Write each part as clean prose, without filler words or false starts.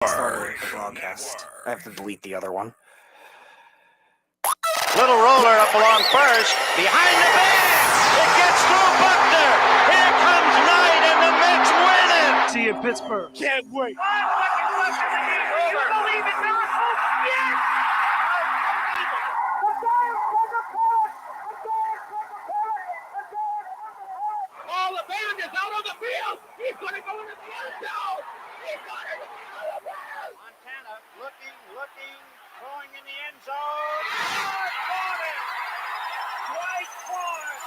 Starter the broadcast. I have to delete the other one. Little roller up along first, behind the bag. It gets through Buckner. Here comes Knight, and the Mets win it. See you in Pittsburgh. Can't wait. You believe in miracles? Yes! All the band is out on the field. He's going to go into the end zone. He's going to go out of bounds. Montana looking, throwing in the end zone. Caught it. Dwight Clark.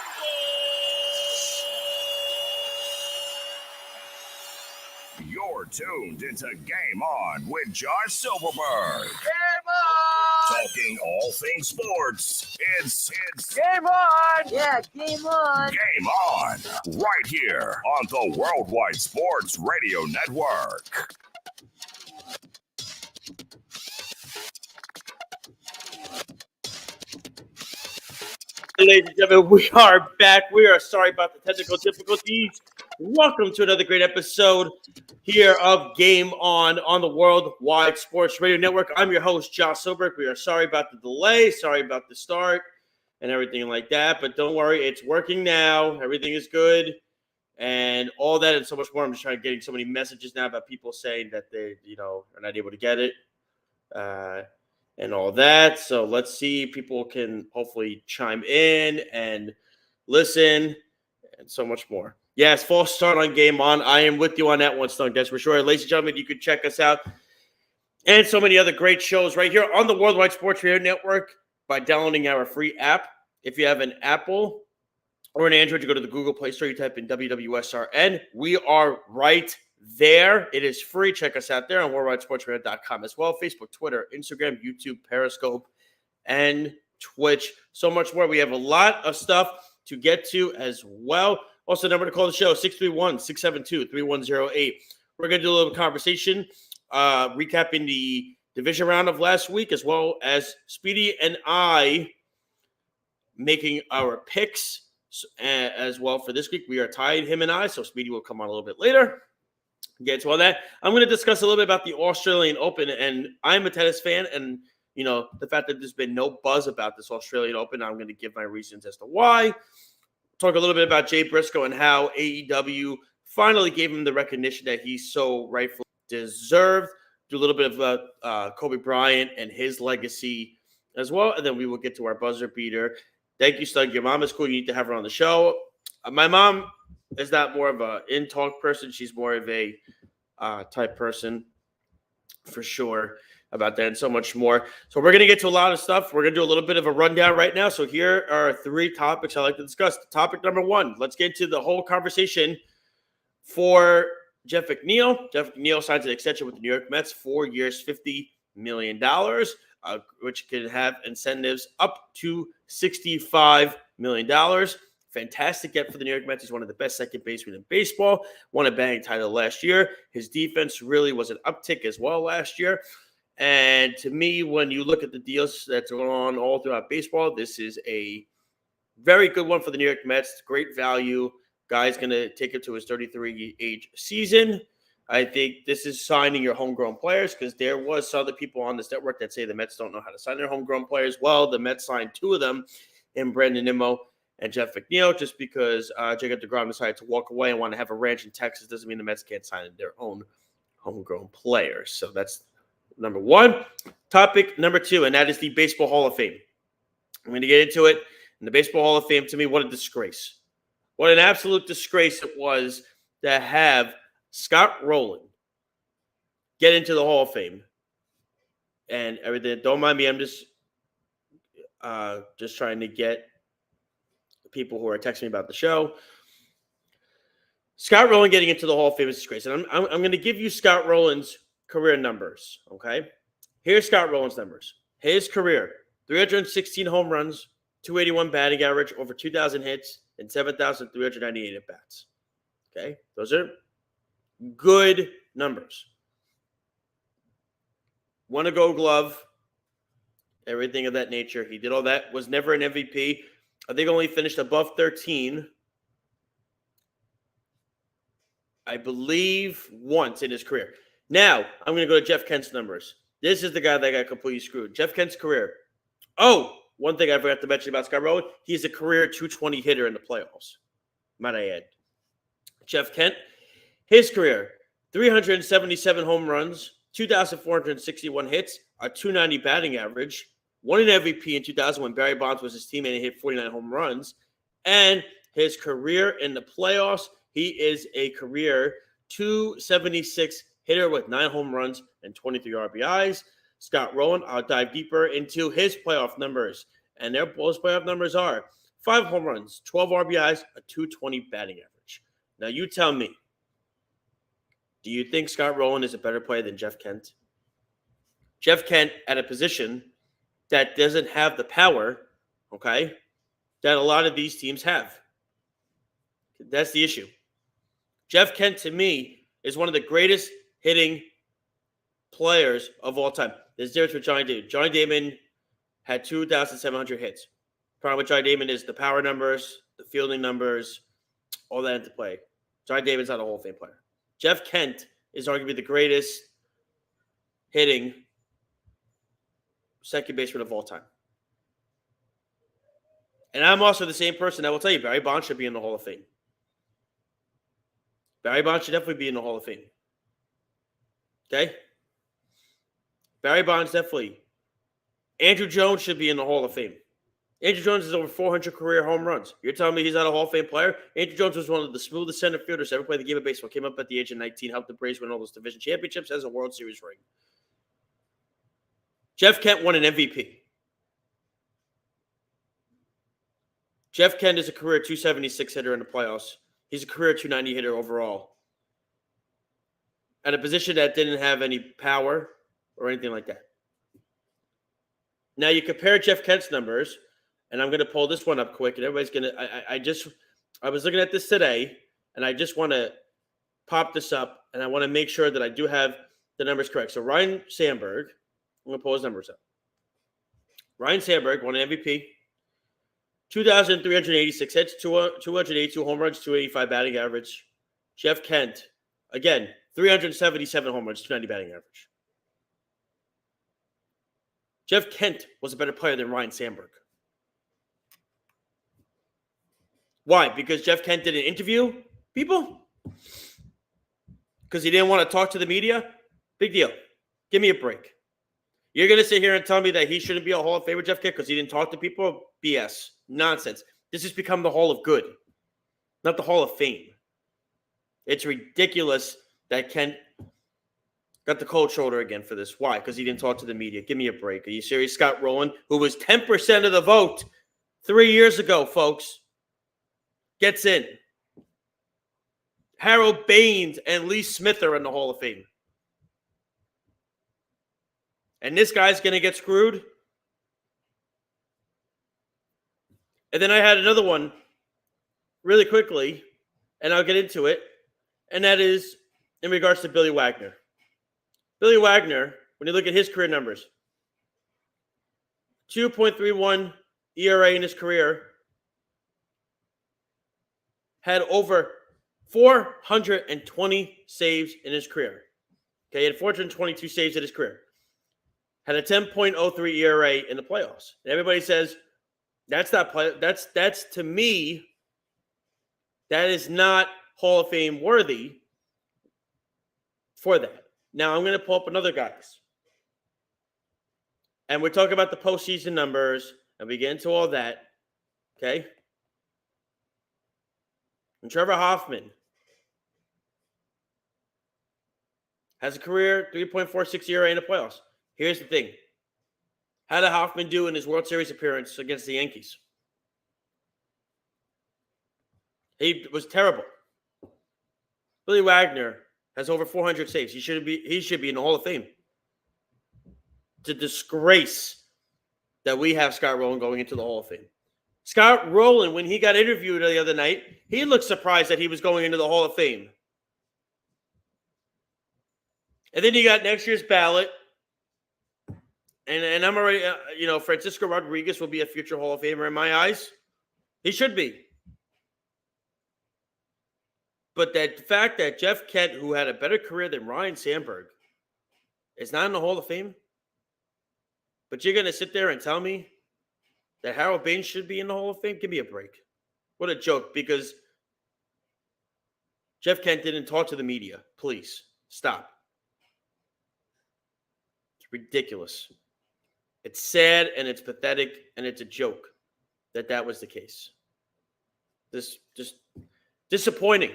You're tuned into Game On with Josh Silverberg. Game on! Talking all things sports. It's Game on! Yeah, game on. Game On right here on the Worldwide Sports Radio Network. Ladies and gentlemen, we are back. We are sorry about the technical difficulties. Welcome to another great episode here of Game On the Worldwide Sports Radio Network. I'm your host, Josh Silberg. We are sorry about the delay, sorry about the start and everything like that, but don't worry, it's working now. Everything is good and all that and so much more. I'm just getting so many messages now about people saying that they, are not able to get it. And all that. So let's see. People can hopefully chime in and listen and so much more. Yes, false start on Game On. I am with you on that one, Stone. That's for sure. Ladies and gentlemen, you can check us out and so many other great shows right here on the Worldwide Sports Radio Network by downloading our free app. If you have an Apple or an Android, you go to the Google Play Store, you type in WWSRN. We are right there. It is free. Check us out there on worldwidesportsradio.com as well. Facebook, Twitter, Instagram, YouTube, Periscope, and Twitch. So much more. We have a lot of stuff to get to as well. Also, number to call the show, 631-672-3108. We're going to do a little conversation, recapping the division round of last week, as well as Speedy and I making our picks as well for this week. We are tied, him and I, so Speedy will come on a little bit later. Get to all that. I'm going to discuss a little bit about the Australian Open, and I'm a tennis fan, and the fact that there's been no buzz about this Australian Open, I'm going to give my reasons as to why. Talk a little bit about Jay Briscoe and how AEW finally gave him the recognition that he so rightfully deserved. Do a little bit of Kobe Bryant and his legacy as well, and then we will get to our buzzer beater. Thank you, Stud. Your mom is cool. You need to have her on the show. My mom is not more of a in-talk person. She's more of a type person for sure about that and so much more. So we're going to get to a lot of stuff. We're going to do a little bit of a rundown right now. So here are 3 topics I'd like to discuss. Topic number 1, let's get into the whole conversation for Jeff McNeil. Jeff McNeil signs an extension with the New York Mets, 4 years, $50 million, which can have incentives up to $65 million. Fantastic get for the New York Mets. He's one of the best second basemen in baseball. Won a batting title last year. His defense really was an uptick as well last year. And to me, when you look at the deals that's going on all throughout baseball, this is a very good one for the New York Mets. Great value. Guy's going to take it to his 33-age season. I think this is signing your homegrown players because there was other people on this network that say the Mets don't know how to sign their homegrown players. Well, the Mets signed 2 of them in Brandon Nimmo and Jeff McNeil. Just because Jacob deGrom decided to walk away and want to have a ranch in Texas doesn't mean the Mets can't sign their own homegrown players. So that's number 1. Topic number 2, and that is the Baseball Hall of Fame. I'm going to get into it. And the Baseball Hall of Fame, to me, what a disgrace. What an absolute disgrace it was to have Scott Rowland get into the Hall of Fame and everything. Don't mind me. I'm just trying to get people who are texting me about the show. Scott Rowland getting into the Hall of Fame is disgrace. And I'm going to give you Scott Rowland's career numbers, okay? Here's Scott Rowland's numbers. His career, 316 home runs, 281 batting average, over 2,000 hits, and 7,398 at-bats. Okay? Those are good numbers. Won a Gold Glove, everything of that nature. He did all that. Was never an MVP. I think only finished above 13, I believe, once in his career. Now, I'm going to go to Jeff Kent's numbers. This is the guy that got completely screwed. Jeff Kent's career. Oh, one thing I forgot to mention about Scott Rolen, he's a career 220 hitter in the playoffs, might I add. Jeff Kent, his career, 377 home runs, 2,461 hits, a 290 batting average, won an MVP in 2000 when Barry Bonds was his teammate and hit 49 home runs. And his career in the playoffs, he is a career 276 hitter with 9 home runs and 23 RBIs. Scott Rolen, I'll dive deeper into his playoff numbers. And those playoff numbers are 5 home runs, 12 RBIs, a 220 batting average. Now you tell me, do you think Scott Rolen is a better player than Jeff Kent? Jeff Kent at a position that doesn't have the power, okay, that a lot of these teams have. That's the issue. Jeff Kent, to me, is one of the greatest hitting players of all time. There's a difference with Johnny Damon. Johnny Damon had 2,700 hits. The problem with Johnny Damon is the power numbers, the fielding numbers, all that into play. Johnny Damon's not a Hall of Fame player. Jeff Kent is arguably the greatest hitting second baseman of all time. And I'm also the same person that will tell you Barry Bonds should be in the Hall of Fame. Barry Bonds should definitely be in the Hall of Fame. Okay? Barry Bonds definitely. Andrew Jones should be in the Hall of Fame. Andrew Jones has over 400 career home runs. You're telling me he's not a Hall of Fame player? Andrew Jones was one of the smoothest center fielders to ever play the game of baseball. Came up at the age of 19, helped the Braves win all those division championships, has a World Series ring. Jeff Kent won an MVP. Jeff Kent is a career 276 hitter in the playoffs. He's a career 290 hitter overall. At a position that didn't have any power or anything like that. Now you compare Jeff Kent's numbers, and I'm going to pull this one up quick, and everybody's going to – I was looking at this today, and I just want to pop this up, and I want to make sure that I do have the numbers correct. So Ryan Sandberg, I'm going to pull his numbers up. Ryan Sandberg won an MVP, 2,386 hits, 282 home runs, 285 batting average. Jeff Kent, again, 377 home runs, 290 batting average. Jeff Kent was a better player than Ryan Sandberg. Why? Because Jeff Kent didn't interview people? Because he didn't want to talk to the media? Big deal. Give me a break. You're going to sit here and tell me that he shouldn't be a Hall of Famer, Jeff Kent, because he didn't talk to people? BS. Nonsense. This has become the Hall of Good, not the Hall of Fame. It's ridiculous that Kent got the cold shoulder again for this. Why? Because he didn't talk to the media. Give me a break. Are you serious? Scott Rolen, who was 10% of the vote 3 years ago, folks, gets in. Harold Baines and Lee Smith are in the Hall of Fame. And this guy's going to get screwed. And then I had another one really quickly, and I'll get into it, and that is in regards to Billy Wagner. Billy Wagner, when you look at his career numbers, 2.31 ERA in his career, had over 420 saves in his career. Okay, he had 422 saves in his career. Had a 10.03 ERA in the playoffs. And everybody says, that's not play. That's to me, that is not Hall of Fame worthy for that. Now I'm going to pull up another guy's. And we're talking about the postseason numbers, and we get into all that. Okay? And Trevor Hoffman has a career 3.46 ERA in the playoffs. Here's the thing. How did Hoffman do in his World Series appearance against the Yankees? He was terrible. Billy Wagner has over 400 saves. He should be in the Hall of Fame. It's a disgrace that we have Scott Rolen going into the Hall of Fame. Scott Rolen, when he got interviewed the other night, he looked surprised that he was going into the Hall of Fame. And then you got next year's ballot. And I'm already, Francisco Rodriguez will be a future Hall of Famer in my eyes. He should be. But that fact that Jeff Kent, who had a better career than Ryan Sandberg, is not in the Hall of Fame. But you're going to sit there and tell me that Harold Baines should be in the Hall of Fame? Give me a break. What a joke, because Jeff Kent didn't talk to the media. Please, stop. It's ridiculous. It's sad, and it's pathetic, and it's a joke that was the case. This just disappointing.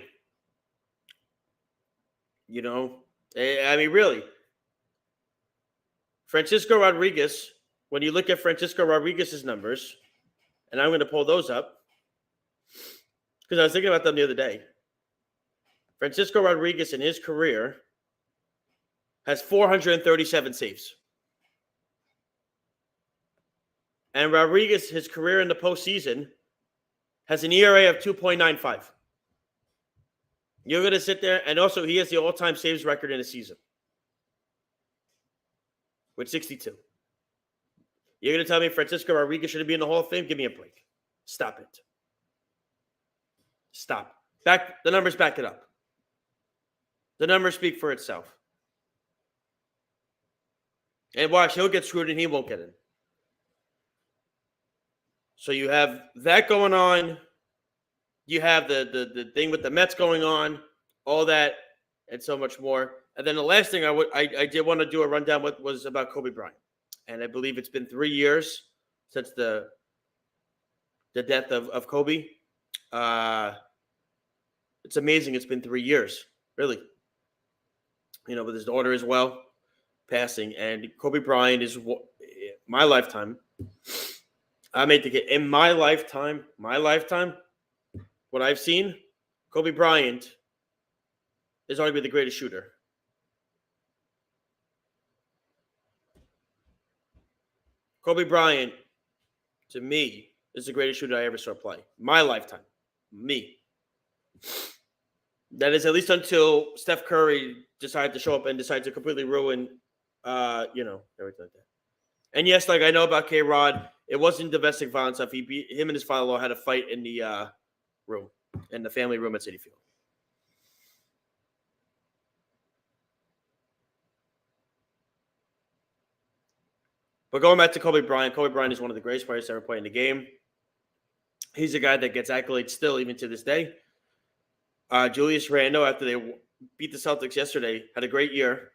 You know? I mean, really. Francisco Rodriguez, when you look at Francisco Rodriguez's numbers, and I'm going to pull those up, because I was thinking about them the other day. Francisco Rodriguez in his career has 437 saves. And Rodriguez, his career in the postseason, has an ERA of 2.95. You're going to sit there, and also he has the all-time saves record in a season with 62. You're going to tell me Francisco Rodriguez shouldn't be in the Hall of Fame? Give me a break. Stop it. Stop. The numbers back it up. The numbers speak for itself. And watch, he'll get screwed and he won't get in. So you have that going on. You have the thing with the Mets going on, all that, and so much more. And then the last thing I did want to do a rundown with was about Kobe Bryant. And I believe it's been 3 years since the death of Kobe. It's amazing. It's been 3 years, really. You know, with his daughter as well passing. And Kobe Bryant is my lifetime. I made the kid in my lifetime, what I've seen, Kobe Bryant is arguably the greatest shooter. Kobe Bryant, to me, is the greatest shooter I ever saw play. My lifetime. Me. That is at least until Steph Curry decided to show up and decided to completely ruin, everything like that. And yes, like I know about K-Rod, it wasn't domestic violence stuff. Him and his father-in-law had a fight in the room, in the family room at Citi Field. But going back to Kobe Bryant is one of the greatest players to ever play in the game. He's a guy that gets accolades still, even to this day. Julius Randle, after they beat the Celtics yesterday, had a great year.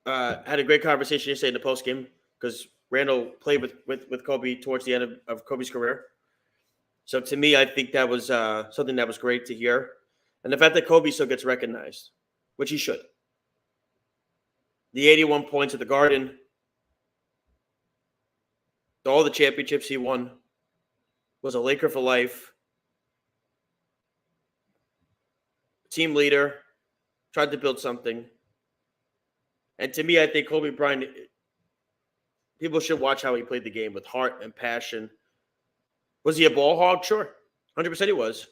Had a great conversation yesterday in the postgame because Randle played with Kobe towards the end of Kobe's career. So to me, I think that was something that was great to hear. And the fact that Kobe still gets recognized, which he should. The 81 points at the Garden, all the championships he won, was a Laker for life, team leader, tried to build something. And to me, I think Kobe Bryant, people should watch how he played the game with heart and passion. Was he a ball hog? Sure. 100% he was.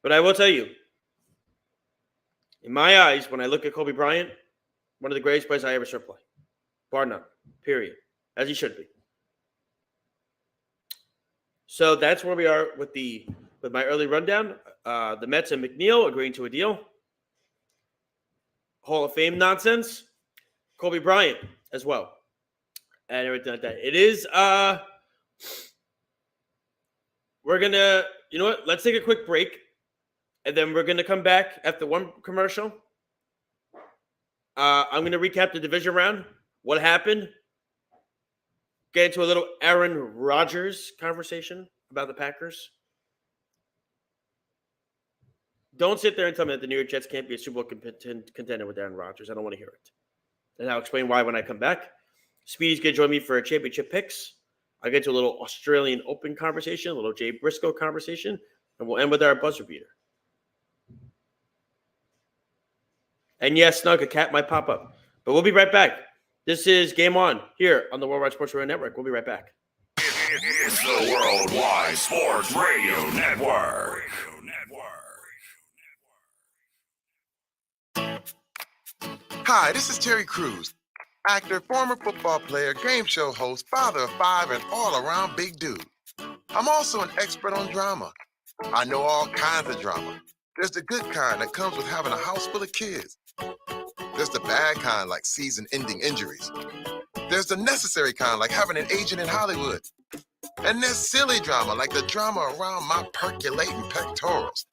But I will tell you, in my eyes, when I look at Kobe Bryant, one of the greatest players I ever saw play. Bar none. Period. As he should be. So that's where we are with my early rundown. The Mets and McNeil agreeing to a deal. Hall of Fame nonsense. Kobe Bryant as well. And everything like that. It is, we're going to, you know what? Let's take a quick break. And then we're going to come back after one commercial. I'm going to recap the division round. What happened? Get into a little Aaron Rodgers conversation about the Packers. Don't sit there and tell me that the New York Jets can't be a Super Bowl contender with Aaron Rodgers. I don't want to hear it. And I'll explain why when I come back. Speedy's going to join me for a championship picks. I'll get to a little Australian Open conversation, a little Jay Briscoe conversation, and we'll end with our buzzer beater. And yes, Snug, a cat might pop up. But we'll be right back. This is Game On here on the Worldwide Sports Radio Network. We'll be right back. It's the Worldwide Sports Radio Network. Hi, this is Terry Crews, actor, former football player, game show host, father of 5, and all-around big dude. I'm also an expert on drama. I know all kinds of drama. There's the good kind that comes with having a house full of kids. There's the bad kind like season-ending injuries. There's the necessary kind like having an agent in Hollywood. And there's silly drama like the drama around my percolating pectorals.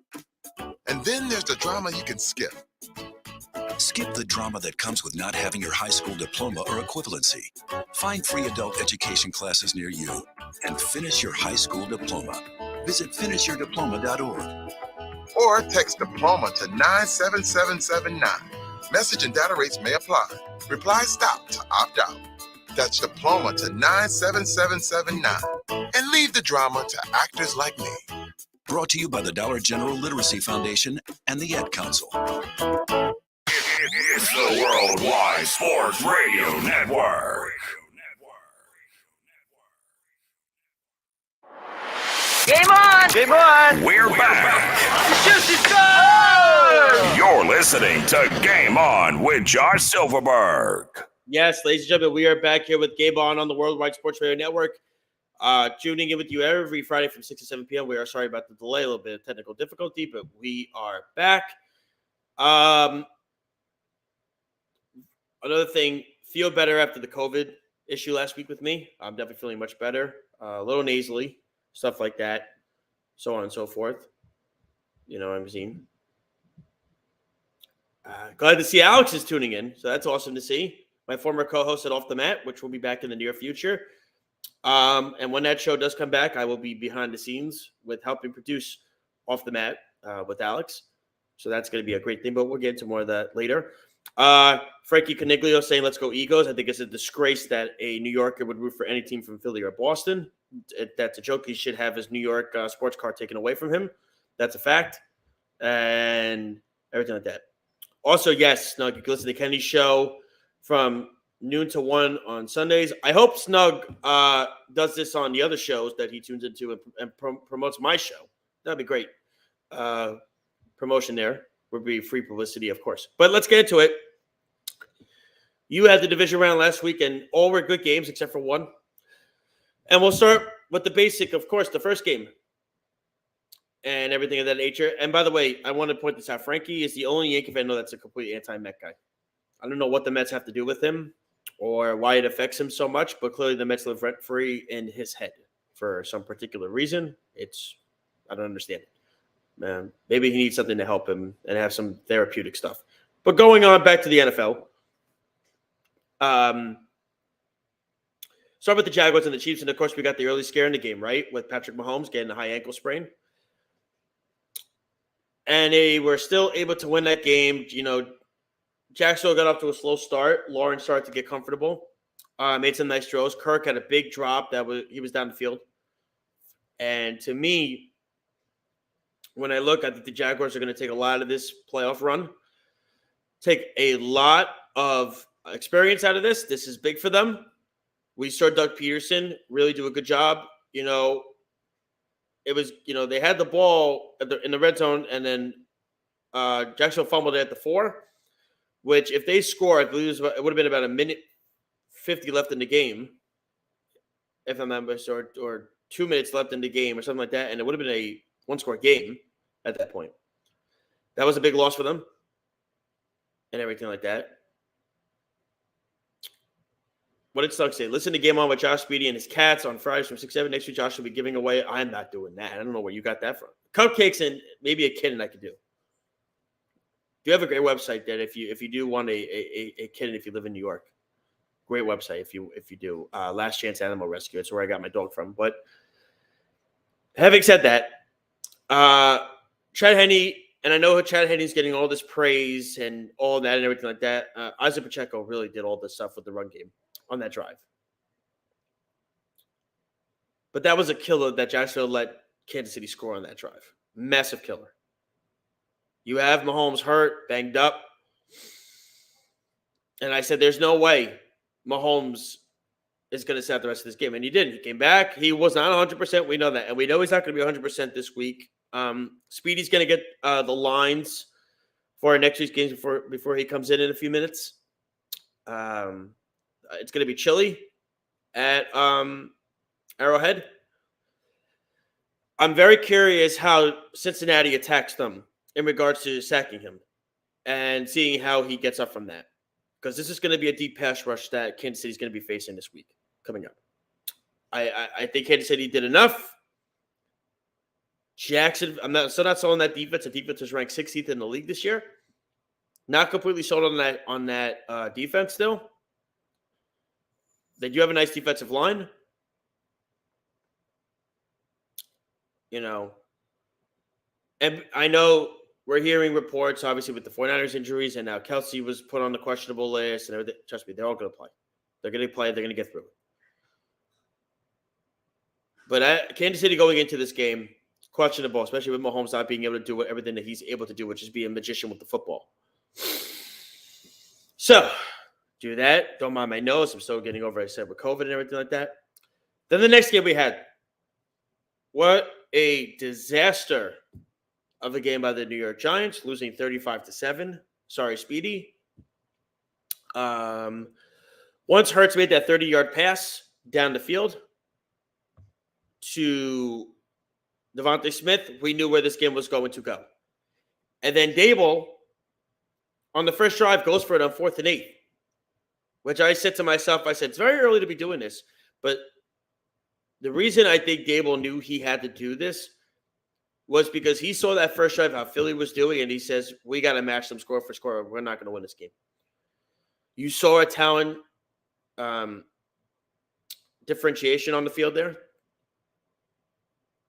And then there's the drama you can skip. Skip the drama that comes with not having your high school diploma or equivalency. Find free adult education classes near you and finish your high school diploma. Visit finishyourdiploma.org. Or text diploma to 97779. Message and data rates may apply. Reply stop to opt out. That's diploma to 97779. And leave the drama to actors like me. Brought to you by the Dollar General Literacy Foundation and the Ed Council. It's the Worldwide Sports Radio Network. Game on! Game on! We're back. Juicy stuff! You're listening to Game On with Josh Silverberg. Yes, ladies and gentlemen, we are back here with Game On the Worldwide Sports Radio Network. Tuning in with you every Friday from 6 to 7 p.m. We are sorry about the delay, a little bit of technical difficulty, but we are back. Another thing, feel better after the COVID issue last week with me. I'm definitely feeling much better, a little nasally, stuff like that, so on and so forth. You know what I'm seeing. Glad to see Alex is tuning in, so that's awesome to see. My former co-host at Off the Mat, which will be back in the near future. And when that show does come back, I will be behind the scenes with helping produce Off the Mat with Alex. So that's going to be a great thing, but we'll get into more of that later. Frankie Coniglio saying, let's go Eagles. I think it's a disgrace that a New Yorker would root for any team from Philly or Boston. That's a joke. He should have his New York sports car taken away from him. That's a fact. And everything like that. Also, yes, Snug, you can listen to the Kennedy Show from noon to 1 on Sundays. I hope Snug does this on the other shows that he tunes into and promotes my show. That'd be great. Promotion there would be free publicity, of course. But let's get into it. You had the division round last week, and all were good games except for one. And we'll start with the basic, of course, the first game and everything of that nature. And by the way, I want to point this out. Frankie is the only Yankee fan I know that's a complete anti-Met guy. I don't know what the Mets have to do with him or why it affects him so much, but clearly the Mets live rent-free in his head for some particular reason. I don't understand it. Maybe he needs something to help him and have some therapeutic stuff. But going on back to the NFL. Start with the Jaguars and the Chiefs. And, of course, we got the early scare in the game, right, with Patrick Mahomes getting a high ankle sprain. And they were still able to win that game. You know, Jacksonville got off to a slow start. Lawrence started to get comfortable. Made some nice throws. Kirk had a big drop. He was down the field. And to me, when I look, I think the Jaguars are going to take a lot of this playoff run. Take a lot of experience out of this. This is big for them. We saw Doug Peterson really do a good job. You know, it was, they had the ball in the red zone, and then Jacksonville fumbled it at the 4, which if they score, I believe it would have been about a minute 50 left in the game, if I'm not mistaken, or 2 minutes left in the game or something like that, and it would have been a one-score game at that point. That was a big loss for them and everything like that. What did Snug say? Listen to Game On with Josh Speedy and his cats on Fridays from 6-7. Next week, Josh will be giving away. I'm not doing that. I don't know where you got that from. Cupcakes and maybe a kitten I could do. You have a great website that if you do want a kitten if you live in New York. Great website if you do. Last Chance Animal Rescue. It's where I got my dog from. But having said that, Chad Henne, and I know Chad Henne's getting all this praise and all that and everything like that. Isaac Pacheco really did all this stuff with the run game on that drive. But that was a killer that Jacksonville let Kansas City score on that drive. Massive killer. You have Mahomes hurt, banged up. And I said, there's no way Mahomes is going to set the rest of this game. And he didn't. He came back. He was not 100%. We know that. And we know he's not going to be 100% this week. Speedy's going to get the lines for next week's games before he comes in a few minutes. It's going to be chilly at Arrowhead. I'm very curious how Cincinnati attacks them in regards to sacking him and seeing how he gets up from that. Because this is going to be a deep pass rush that Kansas City is going to be facing this week coming up. I think Kansas City did enough. Jackson, I'm still not sold on that defense. The defense was ranked 16th in the league this year. Not completely sold on that defense still. They do have a nice defensive line. You know, and I know we're hearing reports, obviously, with the 49ers injuries, and now Kelsey was put on the questionable list and everything. Trust me, they're all going to play. They're going to play. They're going to get through it. But Kansas City going into this game, questionable, especially with Mahomes not being able to do everything that he's able to do, which is be a magician with the football. So, do that. Don't mind my nose. I'm still getting over, I said, with COVID and everything like that. Then the next game we had. What a disaster of a game by the New York Giants, losing 35-7. Sorry, Speedy. Once Hurts made that 30-yard pass down the field to Devontae Smith, we knew where this game was going to go. And then Dable, on the first drive, goes for it on 4th and 8, which I said to myself, it's very early to be doing this. But the reason I think Dable knew he had to do this was because he saw that first drive, how Philly was doing, and he says, we got to match them score for score. We're not going to win this game. You saw a talent differentiation on the field there.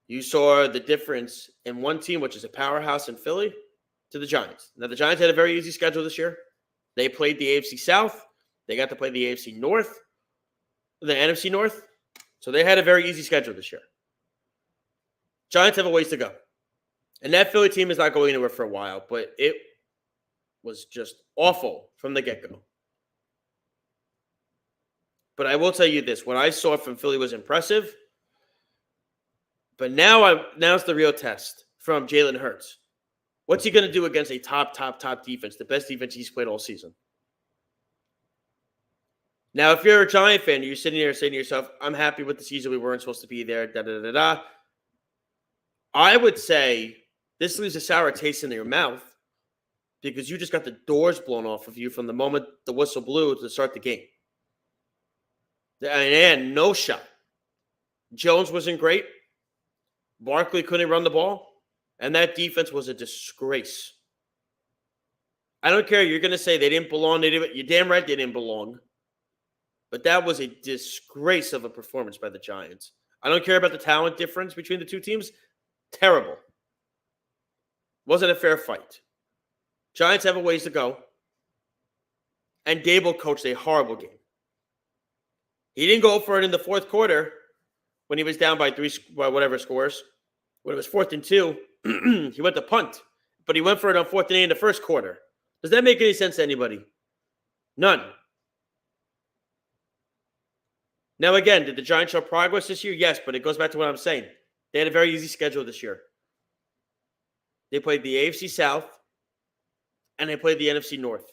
You saw the difference in one team, which is a powerhouse in Philly, to the Giants. Now, the Giants had a very easy schedule this year. They played the AFC South. They got to play the AFC North, the NFC North. So they had a very easy schedule this year. Giants have a ways to go. And that Philly team is not going anywhere for a while, but it was just awful from the get-go. But I will tell you this. What I saw from Philly was impressive. But now it's the real test from Jalen Hurts. What's he going to do against a top defense, the best defense he's played all season? Now, if you're a Giant fan, you're sitting there saying to yourself, I'm happy with the season. We weren't supposed to be there, da-da-da-da. I would say this leaves a sour taste in your mouth because you just got the doors blown off of you from the moment the whistle blew to start the game. And no shot. Jones wasn't great. Barkley couldn't run the ball. And that defense was a disgrace. I don't care. You're going to say they didn't belong. You're damn right they didn't belong. But that was a disgrace of a performance by the Giants. I don't care about the talent difference between the two teams. Terrible. Wasn't a fair fight. Giants have a ways to go. And Dable coached a horrible game. He didn't go for it in the fourth quarter when he was down by whatever scores. When it was 4th and 2, he went to punt. But he went for it on 4th and 8 in the first quarter. Does that make any sense to anybody? None. Now, again, did the Giants show progress this year? Yes, but it goes back to what I'm saying. They had a very easy schedule this year. They played the AFC South, and they played the NFC North.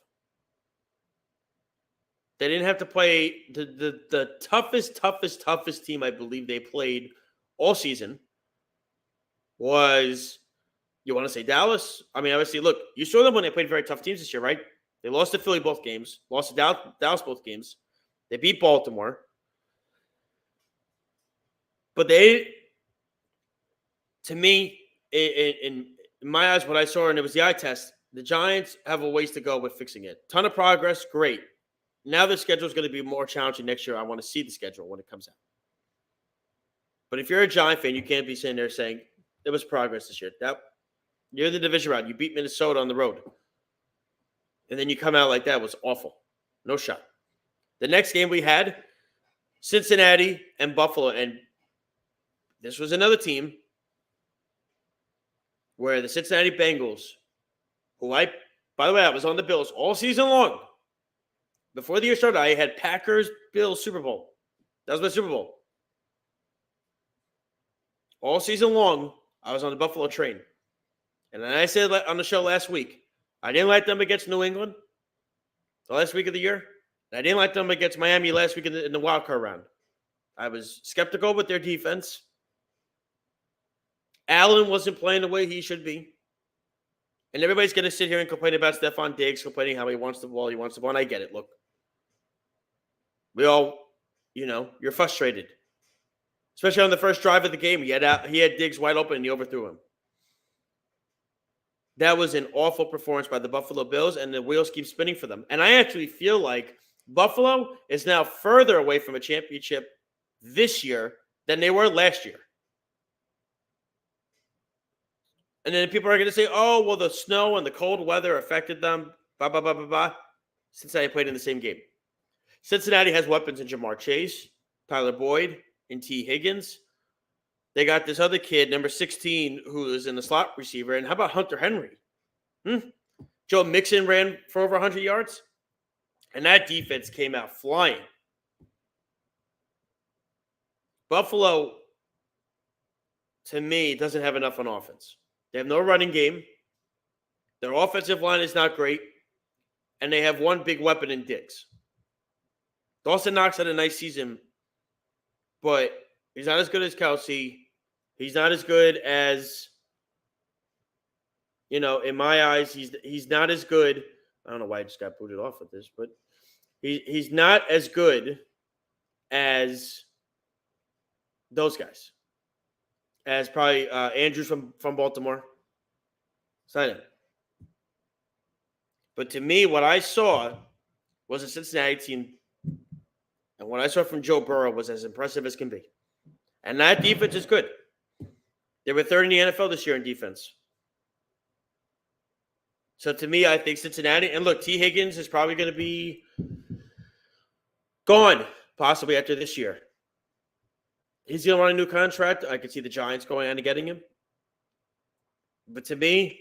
They didn't have to play the toughest team I believe they played all season was, you want to say Dallas? I mean, obviously, look, you saw them when they played very tough teams this year, right? They lost to Philly both games, lost to Dallas both games. They beat Baltimore. But they, to me, in my eyes, what I saw, and it was the eye test, the Giants have a ways to go with fixing it. Ton of progress, great. Now the schedule is going to be more challenging next year. I want to see the schedule when it comes out. But if you're a Giant fan, you can't be sitting there saying there was progress this year. You're the division round. You beat Minnesota on the road. And then you come out like that. It was awful. No shot. The next game we had, Cincinnati and Buffalo. And this was another team where the Cincinnati Bengals, who by the way, I was on the Bills all season long. Before the year started, I had Packers-Bills Super Bowl. That was my Super Bowl. All season long, I was on the Buffalo train. And then I said on the show last week, I didn't like them against New England the last week of the year. And I didn't like them against Miami last week in the wild card round. I was skeptical with their defense. Allen wasn't playing the way he should be. And everybody's going to sit here and complain about Stephon Diggs, complaining how he wants the ball, and I get it. Look, we all, you're frustrated. Especially on the first drive of the game. He had Diggs wide open and he overthrew him. That was an awful performance by the Buffalo Bills, and the wheels keep spinning for them. And I actually feel like Buffalo is now further away from a championship this year than they were last year. And then people are going to say, oh, well, the snow and the cold weather affected them. Blah, blah, blah, blah, blah. Cincinnati played in the same game. Cincinnati has weapons in Jamar Chase, Tyler Boyd, and T. Higgins. They got this other kid, number 16, who is in the slot receiver. And how about Hunter Henry? Joe Mixon ran for over 100 yards. And that defense came out flying. Buffalo, to me, doesn't have enough on offense. They have no running game. Their offensive line is not great. And they have one big weapon in Diggs. Dawson Knox had a nice season, but he's not as good as Kelsey. He's not as good as, in my eyes, he's not as good. I don't know why I just got booted off of this, but he's not as good as those guys. As probably Andrews from Baltimore. Sign him. But to me, what I saw was a Cincinnati team, and what I saw from Joe Burrow was as impressive as can be. And that defense is good. They were third in the NFL this year in defense. So to me, I think Cincinnati, and look, T. Higgins is probably going to be gone possibly after this year. He's going to want a new contract. I could see the Giants going on and getting him. But to me,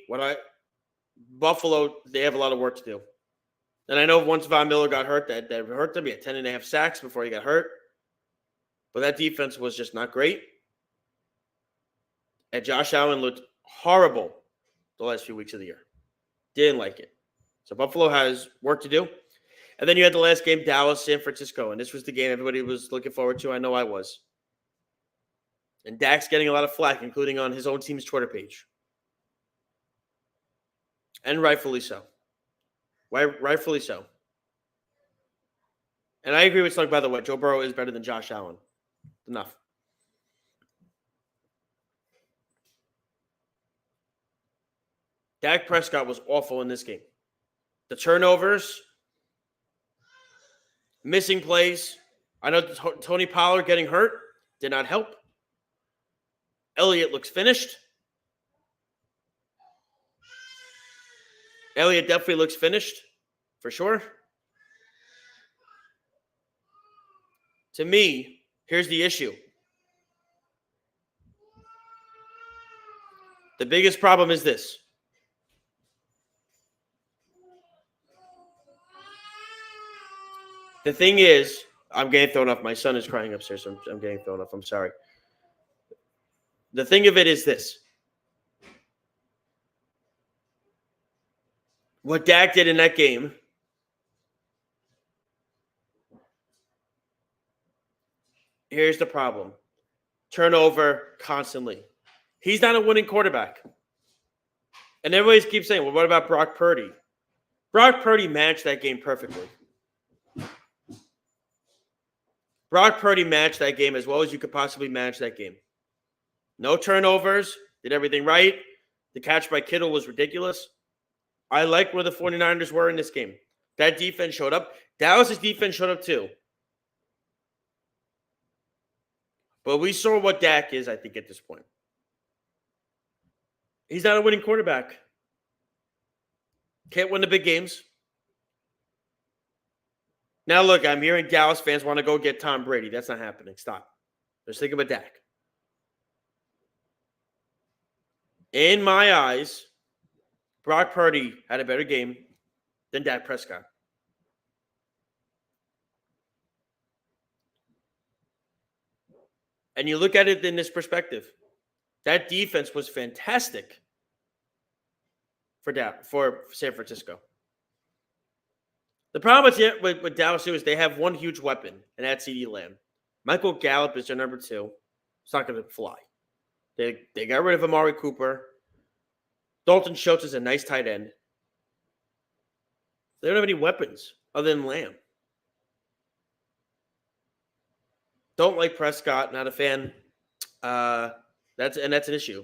Buffalo, they have a lot of work to do. And I know once Von Miller got hurt, that hurt them. He had 10.5 sacks before he got hurt. But that defense was just not great. And Josh Allen looked horrible the last few weeks of the year. Didn't like it. So Buffalo has work to do. And then you had the last game, Dallas, San Francisco. And this was the game everybody was looking forward to. I know I was. And Dak's getting a lot of flack, including on his own team's Twitter page. And rightfully so. Rightfully so. And I agree with Slug, by the way. Joe Burrow is better than Josh Allen. Enough. Dak Prescott was awful in this game. The turnovers, missing plays. I know Tony Pollard getting hurt did not help. Elliott looks finished. Elliott definitely looks finished, for sure. To me, here's the issue. The biggest problem is this. The thing is, I'm getting thrown off. My son is crying upstairs. So I'm getting thrown off. I'm sorry. The thing of it is this. What Dak did in that game, here's the problem. Turnover constantly. He's not a winning quarterback. And everybody keeps saying, well, what about Brock Purdy? Brock Purdy managed that game perfectly. Brock Purdy managed that game as well as you could possibly manage that game. No turnovers, did everything right. The catch by Kittle was ridiculous. I like where the 49ers were in this game. That defense showed up. Dallas' defense showed up too. But we saw what Dak is, I think, at this point. He's not a winning quarterback. Can't win the big games. Now, look, I'm hearing Dallas fans want to go get Tom Brady. That's not happening. Stop. Just think about Dak. In my eyes, Brock Purdy had a better game than Dak Prescott. And you look at it in this perspective. That defense was fantastic for San Francisco. The problem with Dallas is they have one huge weapon, and that's CeeDee Lamb. Michael Gallup is their number 2. It's not going to fly. They got rid of Amari Cooper. Dalton Schultz is a nice tight end. They don't have any weapons other than Lamb. Don't like Prescott. Not a fan. That's an issue.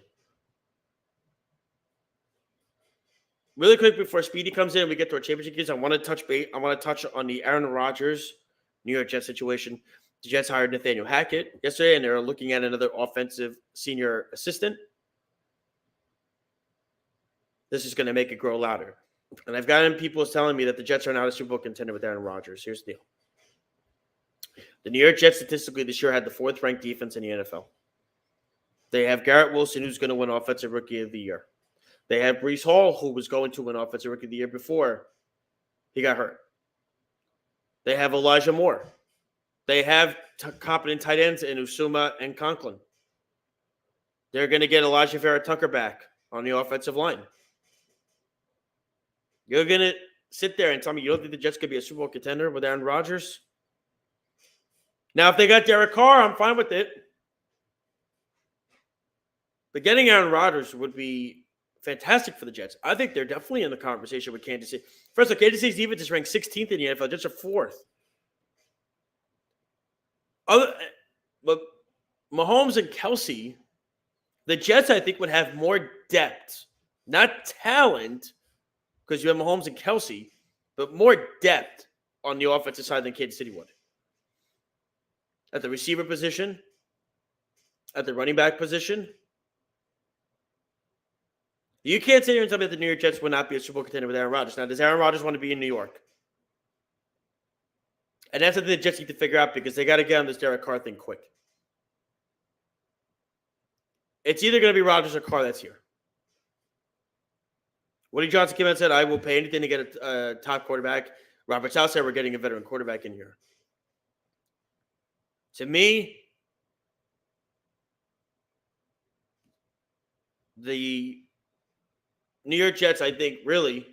Really quick before Speedy comes in, we get to our championship games. I want to touch on the Aaron Rodgers New York Jets situation. The Jets hired Nathaniel Hackett yesterday, and they're looking at another offensive senior assistant. This is going to make it grow louder. And I've gotten people telling me that the Jets are not a Super Bowl contender with Aaron Rodgers. Here's the deal. The New York Jets statistically this year had the 4th-ranked defense in the NFL. They have Garrett Wilson, who's going to win Offensive Rookie of the Year. They have Breece Hall, who was going to win Offensive Rookie of the Year before he got hurt. They have Elijah Moore. They have competent tight ends in Usuma and Conklin. They're going to get Elijah Vera-Tucker back on the offensive line. You're going to sit there and tell me you don't think the Jets could be a Super Bowl contender with Aaron Rodgers? Now, if they got Derek Carr, I'm fine with it. But getting Aaron Rodgers would be fantastic for the Jets. I think they're definitely in the conversation with Kansas City. First of all, Kansas City's defense is ranked 16th in the NFL. Jets are 4th. But Mahomes and Kelsey, the Jets, I think, would have more depth. Not talent, because you have Mahomes and Kelsey, but more depth on the offensive side than Kansas City would. At the receiver position, at the running back position. You can't sit here and tell me that the New York Jets would not be a Super Bowl contender with Aaron Rodgers. Now, does Aaron Rodgers want to be in New York? And that's something the Jets need to figure out because they got to get on this Derek Carr thing quick. It's either going to be Rodgers or Carr that's here. Woody Johnson came out and said, I will pay anything to get a top quarterback. Robert South said we're getting a veteran quarterback in here. To me, the New York Jets, I think, really,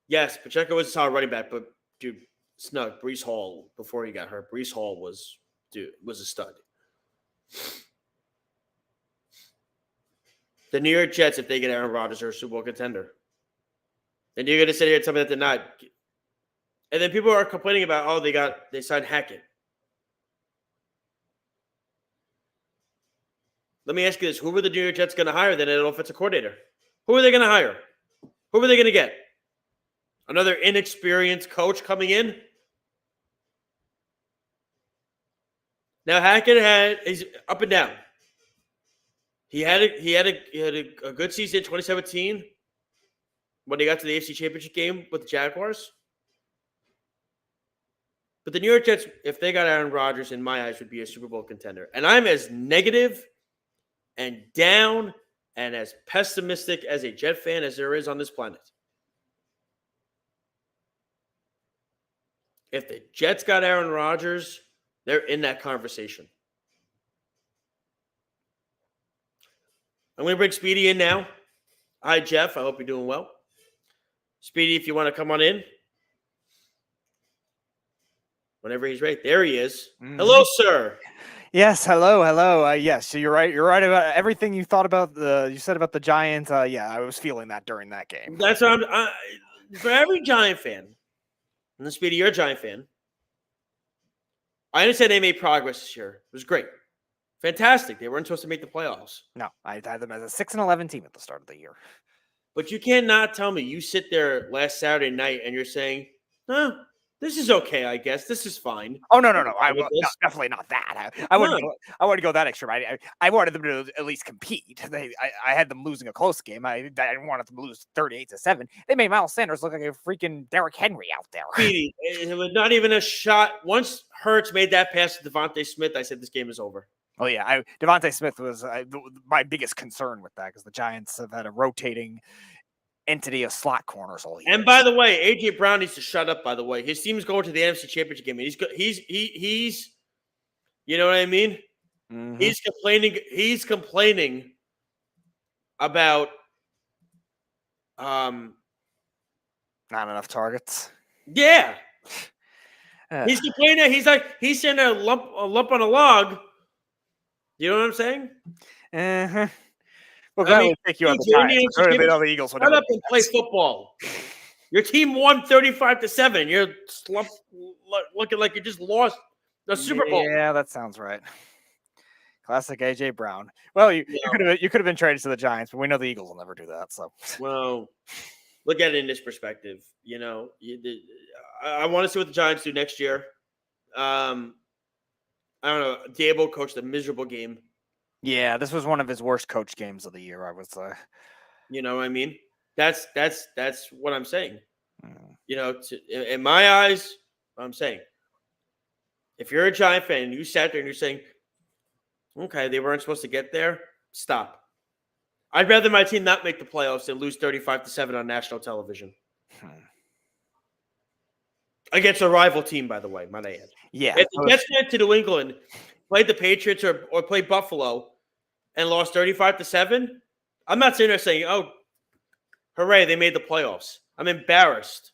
yes, Pacheco was a solid running back, but, dude, snug. Breece Hall, before he got hurt, Breece Hall was a stud. The New York Jets, if they get Aaron Rodgers, are a Super Bowl contender. And you're going to sit here and tell me that they're not. And then people are complaining about, they signed Hackett. Let me ask you this. Who were the New York Jets going to hire then at offensive coordinator? Who are they going to hire? Who are they going to get? Another inexperienced coach coming in? Now, Hackett he's up and down. He had a good season in 2017 when he got to the AFC Championship game with the Jaguars. But the New York Jets, if they got Aaron Rodgers, in my eyes, would be a Super Bowl contender. And I'm as negative and down and as pessimistic as a Jet fan as there is on this planet. If the Jets got Aaron Rodgers, they're in that conversation. I'm going to bring Speedy in now. Hi, Jeff. I hope you're doing well. Speedy, if you want to come on in. Whenever he's ready. There he is. Mm-hmm. Hello, sir. Yes, hello. Yes, so you're right. You're right about everything you thought about you said about the Giants. Yeah, I was feeling that during that game. That's what for every Giant fan, and the Speedy, you're a Giant fan. I understand they made progress this year. It was great. Fantastic. They weren't supposed to make the playoffs. No, I had them as a 6-11 team at the start of the year. But you cannot tell me you sit there last Saturday night and you're saying, this is okay, I guess. This is fine. Oh, no. Definitely not that. I wouldn't go that extreme. I wanted them to at least compete. I had them losing a close game. I didn't want them to lose 38-7. They made Miles Sanders look like a freaking Derrick Henry out there. Speedy, it was not even a shot. Once Hurts made that pass to Devontae Smith, I said this game is over. Oh, yeah. Devontae Smith was my biggest concern with that because the Giants have had a rotating entity of slot corners all year. And by the way, A.J. Brown needs to shut up, by the way. His team's going to the NFC Championship game. He's you know what I mean? Mm-hmm. He's complaining about not enough targets. Yeah. He's complaining. He's saying a lump on a log. You know what I'm saying? Uh-huh. Well, gladly take you on the Giants. Indians Clearly they know the Eagles would shut never up do and that. play football. Your team won 35-7. You're looking like you just lost the Super Bowl. Yeah, that sounds right. Classic AJ Brown. Well, you could have been traded to the Giants, but we know the Eagles will never do that. So, well, look at it in this perspective. I want to see what the Giants do next year. I don't know. Dable coached a miserable game. Yeah, this was one of his worst coach games of the year, I would say. You know what I mean? That's what I'm saying. In my eyes, I'm saying, if you're a Giant fan and you sat there and you're saying, okay, they weren't supposed to get there, stop. I'd rather my team not make the playoffs than lose 35-7 on national television. Against a rival team, by the way, might I add. Yeah. If the Jets went to New England, played the Patriots or played Buffalo and lost 35-7, I'm not sitting there saying, oh, hooray, they made the playoffs. I'm embarrassed.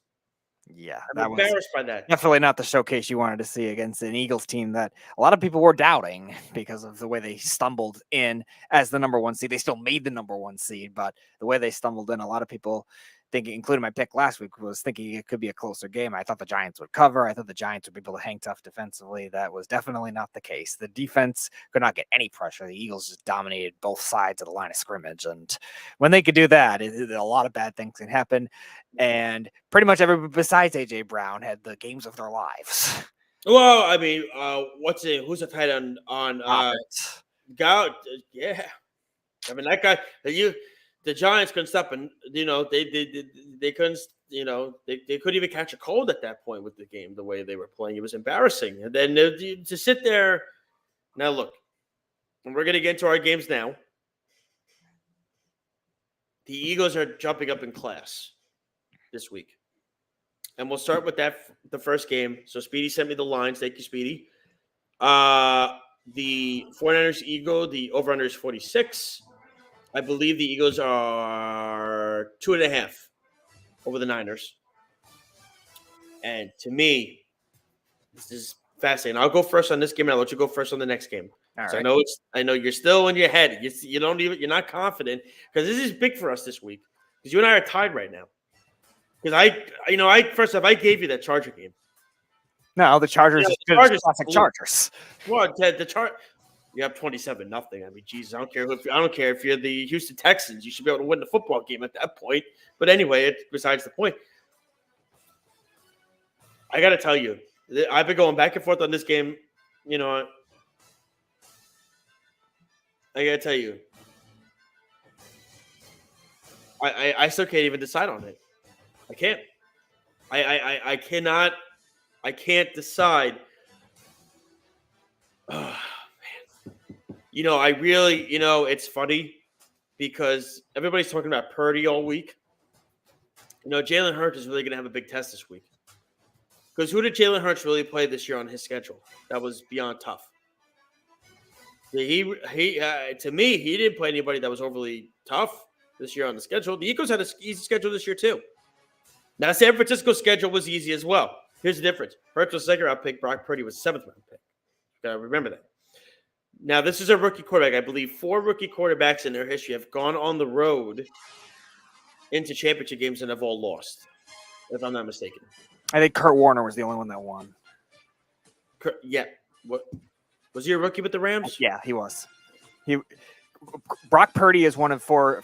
Yeah, I'm embarrassed by that. Definitely not the showcase you wanted to see against an Eagles team that a lot of people were doubting because of the way they stumbled in as the number 1 seed. They still made the number 1 seed, but the way they stumbled in, a lot of people thinking, including my pick last week, was thinking it could be a closer game. I thought the Giants would cover. I thought the Giants would be able to hang tough defensively. That was definitely not the case. The defense could not get any pressure. The Eagles just dominated both sides of the line of scrimmage. And when they could do that, a lot of bad things can happen. And pretty much everybody besides AJ Brown had the games of their lives. Well, I mean, who's the tight end on Gout? Yeah. I mean, that guy, the Giants couldn't stop, and they couldn't, they couldn't even catch a cold at that point with the game, the way they were playing. It was embarrassing. And then to sit there, now look, and we're going to get into our games now. The Eagles are jumping up in class this week. And we'll start with the first game. So Speedy sent me the lines. Thank you, Speedy. The 49ers Eagle, the over-under is 46. I believe the Eagles are 2.5 over the Niners. And to me, this is fascinating. I'll go first on this game, and I'll let you go first on the next game. All so right. I know you're still in your head. You're not confident because this is big for us this week because you and I are tied right now. Because first off, I gave you that Charger game. No, the Chargers. Chargers, classic Chargers. Well, you have 27-0. I mean, Jesus, I don't care if you're the Houston Texans. You should be able to win the football game at that point. But anyway, besides the point. I got to tell you, I've been going back and forth on this game. I got to tell you, I still can't even decide on it. I can't. I cannot. I can't decide. Oh, man. I really, it's funny because everybody's talking about Purdy all week. Jalen Hurts is really going to have a big test this week. Because who did Jalen Hurts really play this year on his schedule? That was beyond tough. To me, he didn't play anybody that was overly tough this year on the schedule. The Eagles had an easy schedule this year too. Now, San Francisco's schedule was easy as well. Here's the difference. Hurts was 2nd-round pick. Brock Purdy was 7th-round pick. You got to remember that. Now, this is a rookie quarterback. I believe 4 rookie quarterbacks in their history have gone on the road into championship games and have all lost, if I'm not mistaken. I think Kurt Warner was the only one that won. Yeah. What was he a rookie with the Rams? Yeah, he was. Brock Purdy is one of four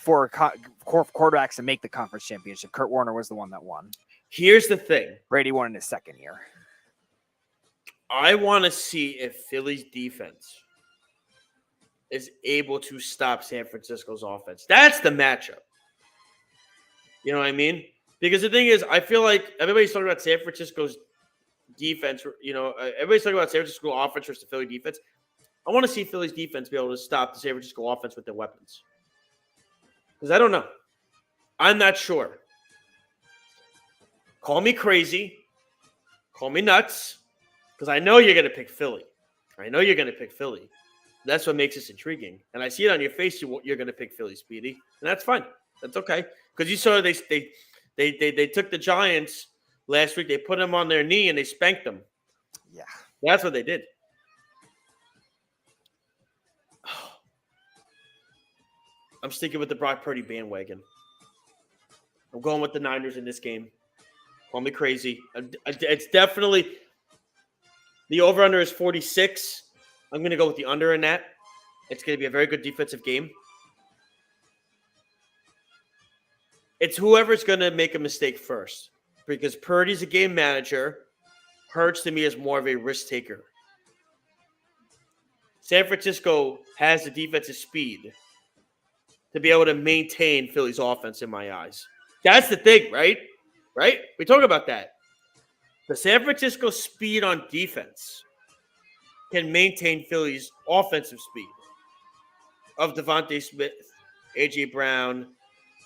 quarterbacks to make the conference championship. Kurt Warner was the one that won. Here's the thing. Brady won in his 2nd year. I want to see if Philly's defense is able to stop San Francisco's offense. That's the matchup. You know what I mean? Because the thing is, I feel like everybody's talking about San Francisco's defense. Everybody's talking about San Francisco offense versus the Philly defense. I want to see Philly's defense be able to stop the San Francisco offense with their weapons. Because I don't know. I'm not sure. Call me crazy. Call me nuts. Because I know you're going to pick Philly. That's what makes this intriguing. And I see it on your face. You're going to pick Philly, Speedy. And that's fine. That's okay. Because you saw they took the Giants last week. They put them on their knee and they spanked them. Yeah. That's what they did. I'm sticking with the Brock Purdy bandwagon. I'm going with the Niners in this game. Call me crazy. It's definitely the over-under is 46. I'm going to go with the under in that. It's going to be a very good defensive game. It's whoever's going to make a mistake first, because Purdy's a game manager. Hurts to me is more of a risk taker. San Francisco has the defensive speed to be able to maintain Philly's offense in my eyes. That's the thing, right? Right? We talk about that. The San Francisco speed on defense can maintain Philly's offensive speed of Devontae Smith, A.J. Brown,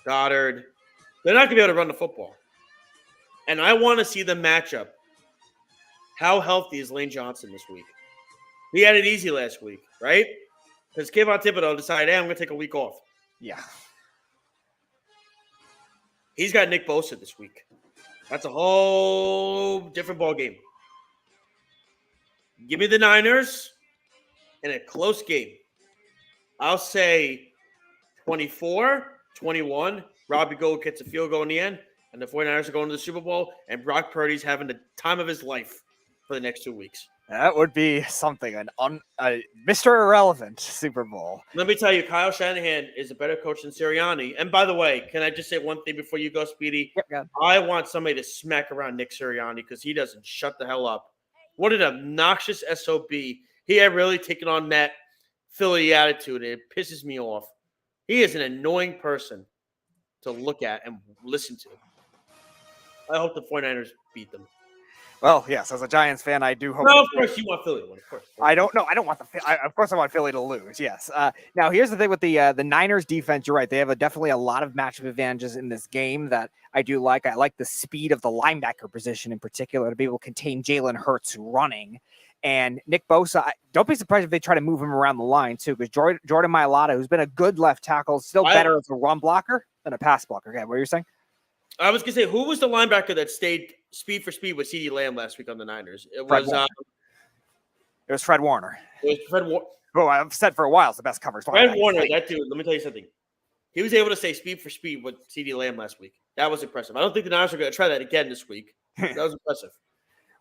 Goddard. They're not going to be able to run the football. And I want to see the matchup. How healthy is Lane Johnson this week? He had it easy last week, right? Because Kayvon Thibodeau decided, hey, I'm going to take a week off. Yeah. He's got Nick Bosa this week. That's a whole different ball game. Give me the Niners in a close game. I'll say 24-21. Robbie Gould gets a field goal in the end, and the 49ers are going to the Super Bowl, and Brock Purdy's having the time of his life for the next 2 weeks. That would be something, Mr. Irrelevant Super Bowl. Let me tell you, Kyle Shanahan is a better coach than Sirianni. And by the way, can I just say one thing before you go, Speedy? Yep, I want somebody to smack around Nick Sirianni because he doesn't shut the hell up. What an obnoxious SOB. He had really taken on that Philly attitude, and it pisses me off. He is an annoying person to look at and listen to. I hope the 49ers beat them. Well, yes, as a Giants fan, I do hope. No, of course you want Philly to win. Of course. I don't know. I don't want of course, I want Philly to lose. Yes. Now, here's the thing with the Niners defense. You're right. They have definitely a lot of matchup advantages in this game that I do like. I like the speed of the linebacker position in particular to be able to contain Jalen Hurts running. And Nick Bosa, don't be surprised if they try to move him around the line too, because Jordan Mailata, who's been a good left tackle, is still better as a run blocker than a pass blocker. Okay, what were you saying? I was going to say, who was the linebacker that stayed speed for speed with CeeDee Lamb last week on the Niners? It was Fred Warner. It was Fred Warner. Oh, I've said for a while it's the best coverage. Fred Warner, that dude, let me tell you something. He was able to stay speed for speed with CeeDee Lamb last week. That was impressive. I don't think the Niners are going to try that again this week. That was impressive.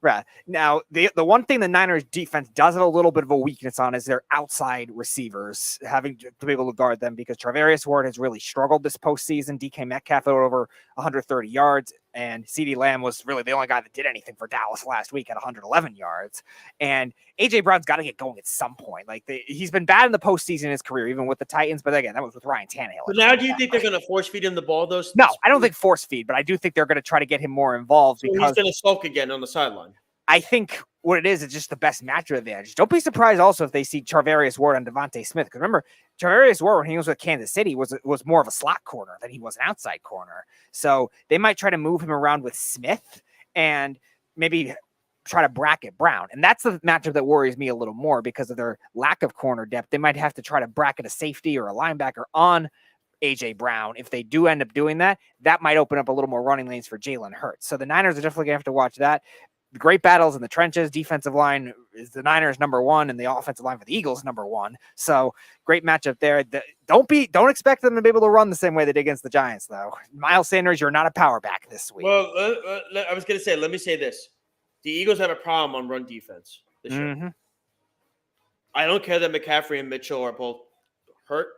Right. Now, the one thing the Niners defense does have a little bit of a weakness on is their outside receivers, having to be able to guard them, because Travarius Ward has really struggled this postseason. DK Metcalf over 130 yards, and CeeDee Lamb was really the only guy that did anything for Dallas last week at 111 yards. And A.J. Brown's got to get going at some point. He's been bad in the postseason in his career, even with the Titans, but again, that was with Ryan Tannehill. But now do you think they're going to force feed him the ball, though? No, I don't think force feed, but I do think they're going to try to get him more involved. So he's going to sulk again on the sideline. I think what it is, it's just the best matchup advantage. Don't be surprised also if they see Charvarius Ward on Devontae Smith. Because remember, Charvarius Ward, when he was with Kansas City, was more of a slot corner than he was an outside corner. So they might try to move him around with Smith and maybe try to bracket Brown. And that's the matchup that worries me a little more because of their lack of corner depth. They might have to try to bracket a safety or a linebacker on A.J. Brown. If they do end up doing that, that might open up a little more running lanes for Jalen Hurts. So the Niners are definitely going to have to watch that. The great battles in the trenches. Defensive line is the Niners number one, and the offensive line for the Eagles number one. So great matchup there. Don't expect them to be able to run the same way they did against the Giants, though. Miles Sanders, you're not a power back this week. Well, I was going to say, let me say this: the Eagles have a problem on run defense this year. I don't care that McCaffrey and Mitchell are both hurt;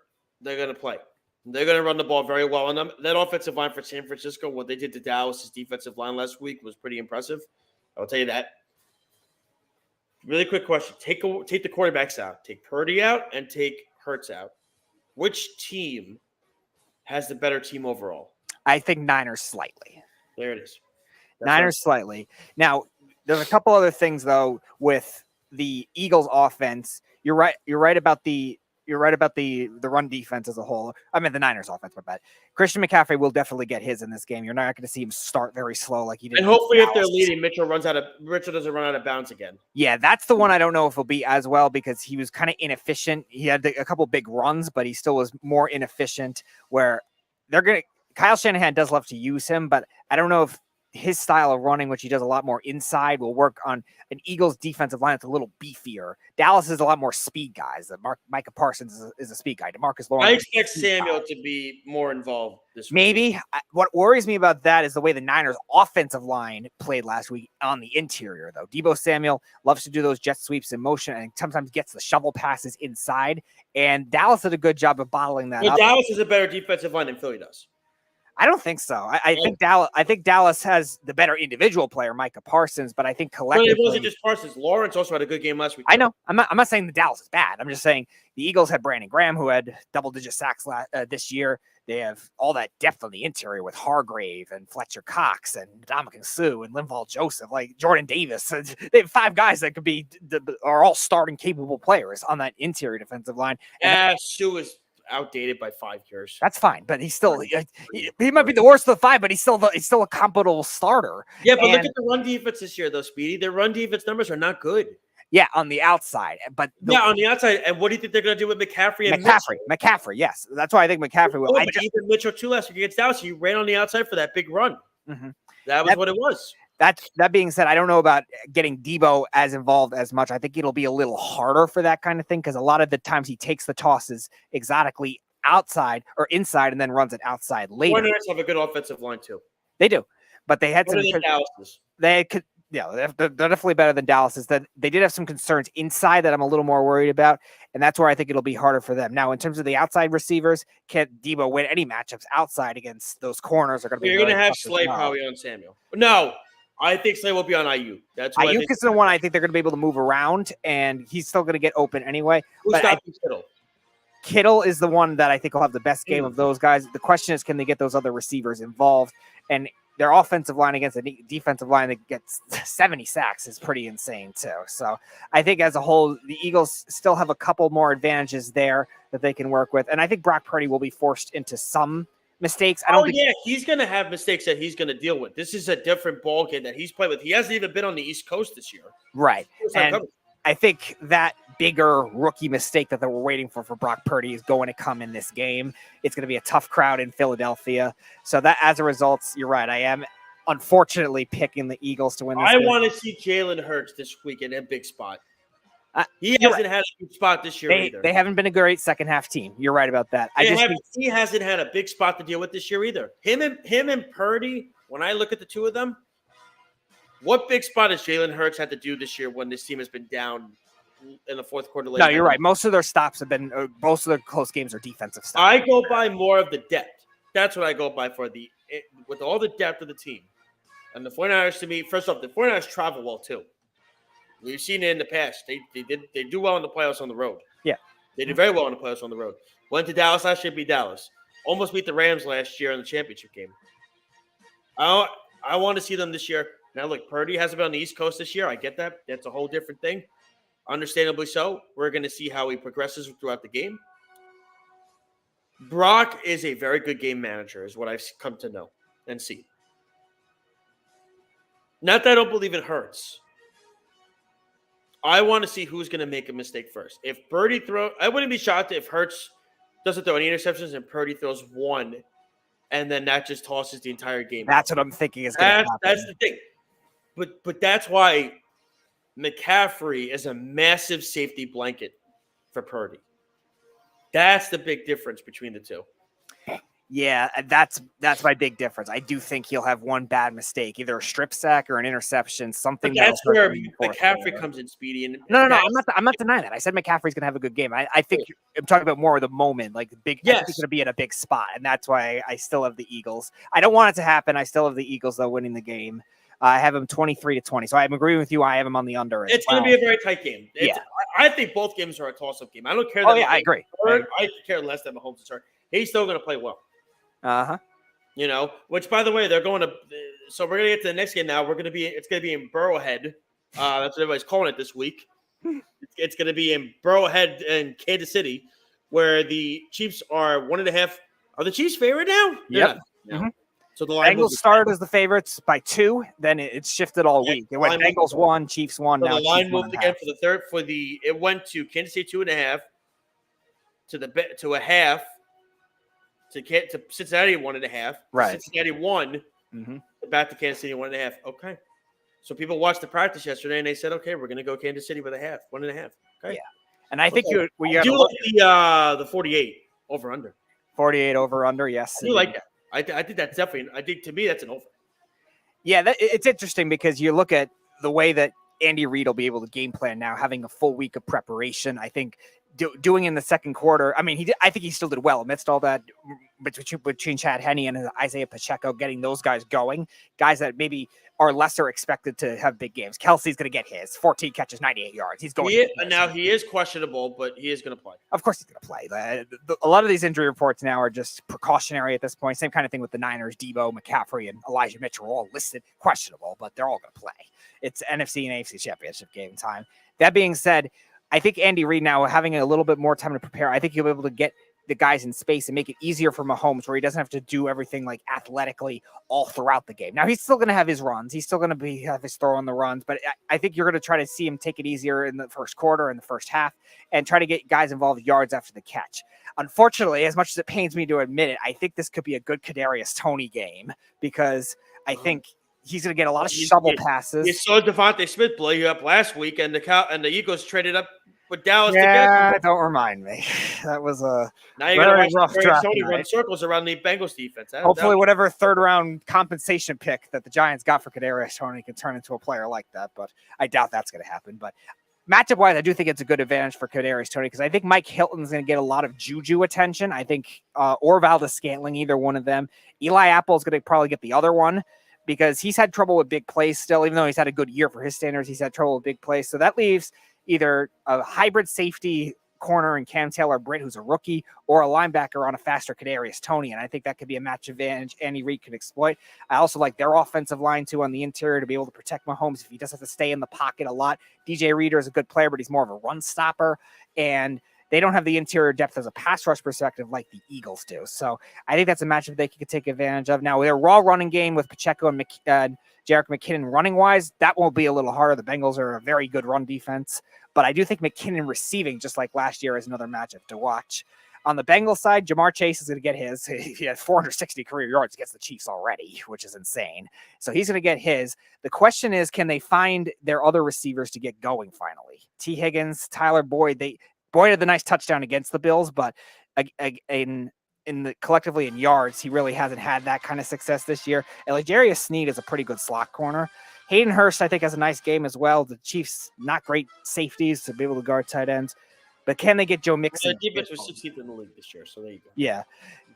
they're going to play. They're going to run the ball very well. And that offensive line for San Francisco, what they did to Dallas' defensive line last week was pretty impressive. I'll tell you that. Really quick question. Take the quarterbacks out. Take Purdy out and take Hurts out. Which team has the better team overall? I think Niners slightly. There it is. Niners slightly. Now, there's a couple other things, though, with the Eagles offense. You're right about the run defense as a whole. I mean, the Niners offense, my bad. Christian McCaffrey will definitely get his in this game. You're not going to see him start very slow like he did. And hopefully if they're leading, Mitchell doesn't run out of bounds again. Yeah, that's the one I don't know if he'll be as well because he was kind of inefficient. He had a couple big runs, but he still was more inefficient where Kyle Shanahan does love to use him, but I don't know if his style of running, which he does a lot more inside, will work on an Eagles defensive line that's a little beefier. Dallas is a lot more speed guys. Micah Parsons is a speed guy. DeMarcus Lawrence. I expect Samuel to be more involved this week. Maybe. What worries me about that is the way the Niners offensive line played last week on the interior, though. Deebo Samuel loves to do those jet sweeps in motion and sometimes gets the shovel passes inside. And Dallas did a good job of bottling that up. Dallas is a better defensive line than Philly does. I don't think so. I think Dallas has the better individual player, Micah Parsons, but I think collectively. But it wasn't just Parsons. Lawrence also had a good game last week. I know. I'm not saying the Dallas is bad. I'm just saying the Eagles had Brandon Graham, who had double-digit sacks this year. They have all that depth on the interior with Hargrave and Fletcher Cox and Ndamukong Suh and Linval Joseph, like Jordan Davis. They have 5 guys that are all starting capable players on that interior defensive line. Yeah, Suh is outdated by 5 years. That's fine, but he's still he might be the worst of the 5, but he's still a comparable starter. Yeah, but look at the run defense this year, though, Speedy. Their run defense numbers are not good. Yeah, on the outside, but on the outside. And what do you think they're going to do with McCaffrey and McCaffrey, yes, that's why I think McCaffrey will. Even Mitchell too last week against Dallas, he ran on the outside for that big run. Mm-hmm. That was what it was. That being said, I don't know about getting Deebo as involved as much. I think it'll be a little harder for that kind of thing because a lot of the times he takes the tosses exotically outside or inside and then runs it outside later. Warriors have a good offensive line too. They do, but they had Better some. than Dallas's. They could. Yeah, they're definitely better than Dallas. Is that they did have some concerns inside that I'm a little more worried about, and that's where I think it'll be harder for them. Now, in terms of the outside receivers, can Deebo win any matchups outside against those corners? Are going to be. You're going to have Slay probably on Samuel. No, I think Slay will be on IU. That's why IU is the one I think they're going to be able to move around, and he's still going to get open anyway. Who's stopping Kittle? Kittle is the one that I think will have the best game of those guys. The question is, can they get those other receivers involved? And their offensive line against a defensive line that gets 70 sacks is pretty insane too. So I think as a whole, the Eagles still have a couple more advantages there that they can work with. And I think Brock Purdy will be forced into some mistakes. He's going to have mistakes that he's going to deal with. This is a different ball game that he's played with. He hasn't even been on the East Coast this year. Right. And I think that bigger rookie mistake that we're waiting for Brock Purdy is going to come in this game. It's going to be a tough crowd in Philadelphia. So that, as a result, you're right. I am unfortunately picking the Eagles to win this game. I want to see Jalen Hurts this week in a big spot. He hasn't had a good spot this year either. They haven't been a great second half team. You're right about that. He hasn't had a big spot to deal with this year either. Him and Purdy, when I look at the two of them, what big spot has Jalen Hurts had to do this year when this team has been down in the fourth quarter? No, you're right. Most of their stops have been most of their close games are defensive stops. I go by more of the depth. That's what I go by with all the depth of the team. And the 49ers, to me, first off, the 49ers travel well too. We've seen it in the past. They do well in the playoffs on the road. Yeah. They did very well in the playoffs on the road. Went to Dallas last year, beat Dallas. Almost beat the Rams last year in the championship game. I want to see them this year. Now, look, Purdy hasn't been on the East Coast this year. I get that. That's a whole different thing. Understandably so. We're going to see how he progresses throughout the game. Brock is a very good game manager, is what I've come to know and see. Not that I don't believe it hurts. I want to see who's going to make a mistake first. If Purdy I wouldn't be shocked if Hurts doesn't throw any interceptions and Purdy throws one, and then that just tosses the entire game. That's what I'm thinking is going to happen. That's the thing. But that's why McCaffrey is a massive safety blanket for Purdy. That's the big difference between the two. Yeah, that's my big difference. I do think he'll have one bad mistake, either a strip sack or an interception, something. But that's where McCaffrey comes in, Speedy. And no, I'm not denying that. I said McCaffrey's going to have a good game. I think I'm talking about more of the moment, like big. Yes. I think he's going to be in a big spot, and that's why I still have the Eagles. I don't want it to happen. I still have the Eagles though winning the game. I have them 23-20. So I'm agreeing with you. I have them on the under. It's going to be a very tight game. I think both games are a toss-up game. I don't care. I agree. I care less than Mahomes is hurt. He's still going to play well. Which, by the way, they're going to. So we're going to get to the next game now. It's going to be in Burrowhead. That's what everybody's calling it this week. It's going to be in Burrowhead in Kansas City, where the Chiefs are 1.5. Are the Chiefs favorite now? Yep. Yeah. Mm-hmm. So the line Bengals started as the favorites by 2. Then it's shifted all week. It went Bengals 1, Chiefs 1. So now the line moved again for the third. It went to Kansas City 2.5 to a half to Cincinnati 1.5. Right. Cincinnati 1. Mm-hmm. The back to Kansas City 1.5. Okay. So people watched the practice yesterday and they said, okay, we're going to go Kansas City with 1.5. Okay. Yeah. And I think I do like the 48 over under. 48 over under. Yes. I do like that. I think that's definitely. I think to me that's an over. Yeah, it's interesting because you look at the way that Andy Reid will be able to game plan now, having a full week of preparation. I think doing in the second quarter. I mean, I think he still did well amidst all that between Chad Henne and Isaiah Pacheco, getting those guys going, guys that maybe are lesser expected to have big games. Kelsey's going to get his 14 catches, 98 yards. He's going. He is questionable, but he is going to play. Of course, he's going to play. A lot of these injury reports now are just precautionary at this point. Same kind of thing with the Niners. Debo, McCaffrey, and Elijah Mitchell are all listed questionable, but they're all going to play. It's NFC and AFC Championship game time. That being said, I think Andy Reid now having a little bit more time to prepare, I think he'll be able to get the guys in space and make it easier for Mahomes where he doesn't have to do everything like athletically all throughout the game. Now he's still going to have his runs. He's still going to have his throw on the runs, but I think you're going to try to see him take it easier in the first quarter, in the first half, and try to get guys involved yards after the catch. Unfortunately, as much as it pains me to admit it, I think this could be a good Kadarius Toney game because I think he's going to get a lot of shovel passes. You saw Devontae Smith blow you up last week, and the Eagles traded up with Dallas together. Don't remind me. That was a now you're very rough draft. Tony run circles around the Bengals defense. Hopefully, whatever third-round compensation pick that the Giants got for Kadarius Toney can turn into a player like that, but I doubt that's going to happen. But matchup-wise, I do think it's a good advantage for Kadarius Toney because I think Mike Hilton's going to get a lot of Juju attention. I think or Valdez-Scantling, either one of them. Eli Apple's going to probably get the other one, because he's had trouble with big plays still, even though he's had a good year for his standards, he's had trouble with big plays. So that leaves either a hybrid safety corner in Cam Taylor-Britt, who's a rookie, or a linebacker on a faster Kadarius Toney. And I think that could be a match advantage Andy Reid could exploit. I also like their offensive line, too, on the interior to be able to protect Mahomes if he does have to stay in the pocket a lot. DJ Reader is a good player, but he's more of a run stopper. And they don't have the interior depth as a pass rush perspective like the Eagles do. So I think that's a matchup they could take advantage of. Now, their raw running game with Pacheco and Jerick McKinnon running-wise, that won't be a little harder. The Bengals are a very good run defense. But I do think McKinnon receiving, just like last year, is another matchup to watch. On the Bengals side, Jamar Chase is going to get his. He had 460 career yards against the Chiefs already, which is insane. So he's going to get his. The question is, can they find their other receivers to get going finally? T. Higgins, Tyler Boyd. Boyd had the nice touchdown against the Bills, but collectively in yards, he really hasn't had that kind of success this year. And L'Jarius Sneed is a pretty good slot corner. Hayden Hurst, I think, has a nice game as well. The Chiefs, not great safeties to be able to guard tight ends. But can they get Joe Mixon? The defense was 16th in the league this year, so there you go. Yeah.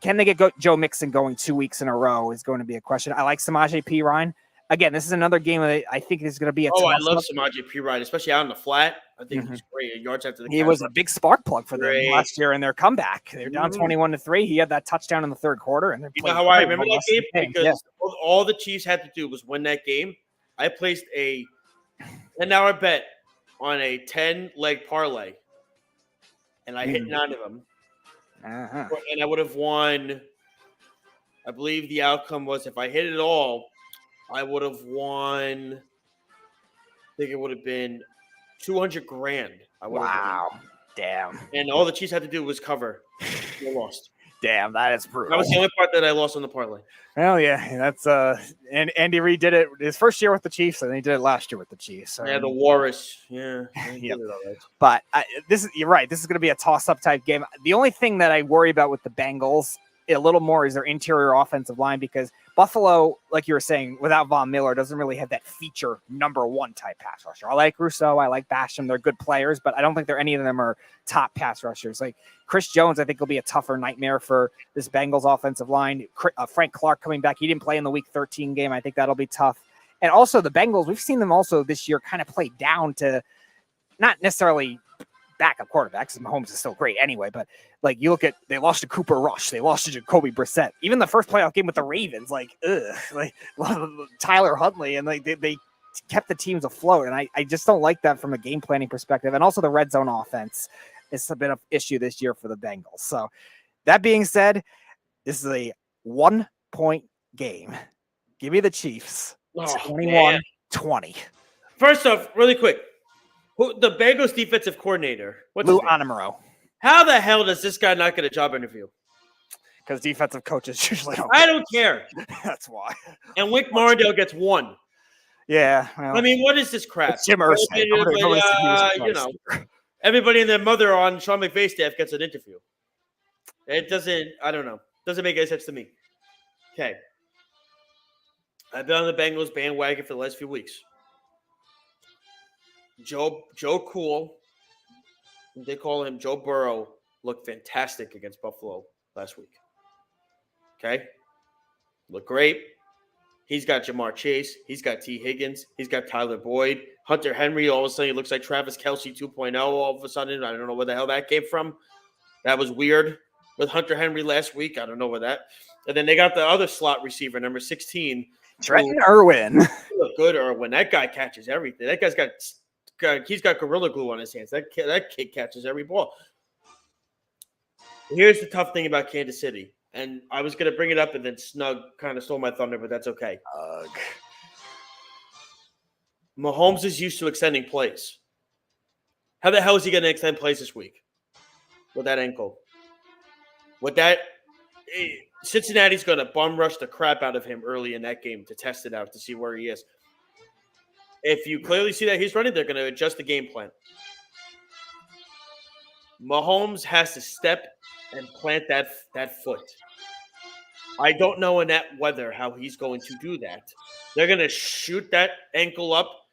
Can they get Joe Mixon going 2 weeks in a row is going to be a question. I like Samaje Perine. Again, this is another game that I think is going to be a I love Samaje Perine, especially out on the flat. I think he's great. Yards after the catch. He was a big spark plug for them last year in their comeback. They're down 21-3. He had that touchdown in the third quarter. And you know how I remember that game? Because all the Chiefs had to do was win that game. I placed a $10 bet on a 10-leg parlay, and I hit 9 of them. And I would have won, I believe the outcome was, if I hit it all, I would have won, I think it would have been $200,000. Wow. Damn. And all the Chiefs had to do was cover. They lost. Damn, that is brutal. That was the only part that I lost on the parlay. Well, yeah, that's and Andy Reid did it his first year with the Chiefs, and he did it last year with the Chiefs. Yeah, the Walrus. Yeah. Yep. But you're right. This is going to be a toss-up type game. The only thing that I worry about with the Bengals a little more is their interior offensive line, because Buffalo, like you were saying, without Von Miller, doesn't really have that feature number one type pass rusher. I like Rousseau. I like Basham. They're good players, but I don't think any of them are top pass rushers. Like Chris Jones, I think will be a tougher nightmare for this Bengals offensive line. Frank Clark coming back. He didn't play in the Week 13 game. I think that'll be tough. And also the Bengals, we've seen them also this year kind of play down to not necessarily backup quarterbacks. Mahomes is still great anyway, but like you look at, they lost to Cooper Rush, they lost to Jacoby Brissett, even the first playoff game with the Ravens, like Tyler Huntley, and like they kept the teams afloat, and I just don't like that from a game planning perspective. And also the red zone offense is a bit of an issue this year for the Bengals. So that being said, this is a 1-point game. Give me the Chiefs. 21-20. First off, really quick, the Bengals defensive coordinator, Lou Onamaro. How the hell does this guy not get a job interview? Because defensive coaches usually don't. I don't care. That's why. And Wick Martindale gets 1. Yeah. Well, I mean, what is this crap? it's Jim Irsay. Everybody and their mother on Sean McVay's staff gets an interview. It doesn't, I don't know. Doesn't make any sense to me. Okay. I've been on the Bengals bandwagon for the last few weeks. Joe Cool, they call him Joe Burrow, looked fantastic against Buffalo last week. Okay? Looked great. He's got Jamar Chase. He's got T. Higgins. He's got Tyler Boyd. Hunter Henry, all of a sudden, he looks like Travis Kelce 2.0 all of a sudden. I don't know where the hell that came from. That was weird with Hunter Henry last week. I don't know where that. And then they got the other slot receiver, number 16. Trenton Irwin. Look good, Irwin. That guy catches everything. That guy's he's got Gorilla Glue on his hands. That kid catches every ball. Here's the tough thing about Kansas City. And I was going to bring it up, and then Snug kind of stole my thunder, but that's okay. Mahomes is used to extending plays. How the hell is he going to extend plays this week with that ankle? With that, Cincinnati's going to bum rush the crap out of him early in that game to test it out to see where he is. If you clearly see that he's running, they're going to adjust the game plan. Mahomes has to step and plant that foot. I don't know in that weather how he's going to do that. They're going to shoot that ankle up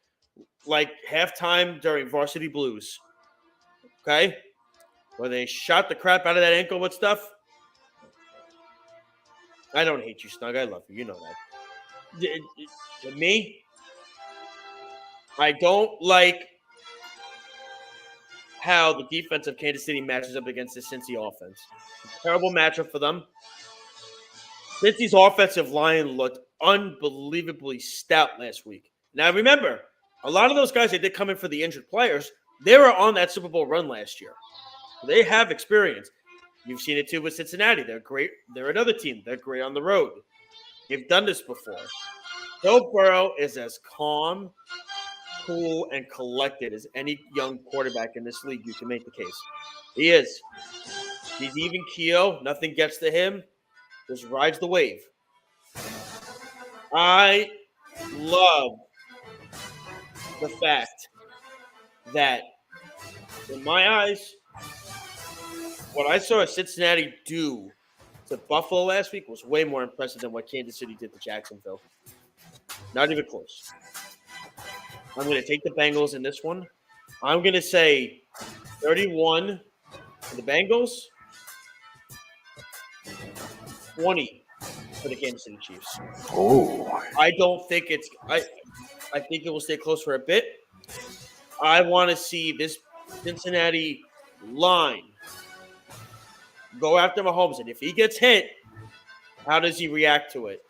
like halftime during Varsity Blues. Okay? Where they shot the crap out of that ankle with stuff. I don't hate you, Snug. I love you. You know that. To me, I don't like how the defense of Kansas City matches up against the Cincy offense. Terrible matchup for them. Cincy's offensive line looked unbelievably stout last week. Now, remember, a lot of those guys that did come in for the injured players, they were on that Super Bowl run last year. They have experience. You've seen it too with Cincinnati. They're great. They're another team. They're great on the road. They've done this before. Joe Burrow is as calm, cool, and collected as any young quarterback in this league. You can make the case. He is. He's even keel. Nothing gets to him. Just rides the wave. I love the fact that, in my eyes, what I saw Cincinnati do to Buffalo last week was way more impressive than what Kansas City did to Jacksonville. Not even close. I'm going to take the Bengals in this one. I'm going to say 31 for the Bengals, 20 for the Kansas City Chiefs. Oh. I don't think it's – I think it will stay close for a bit. I want to see this Cincinnati line go after Mahomes. And if he gets hit, how does he react to it?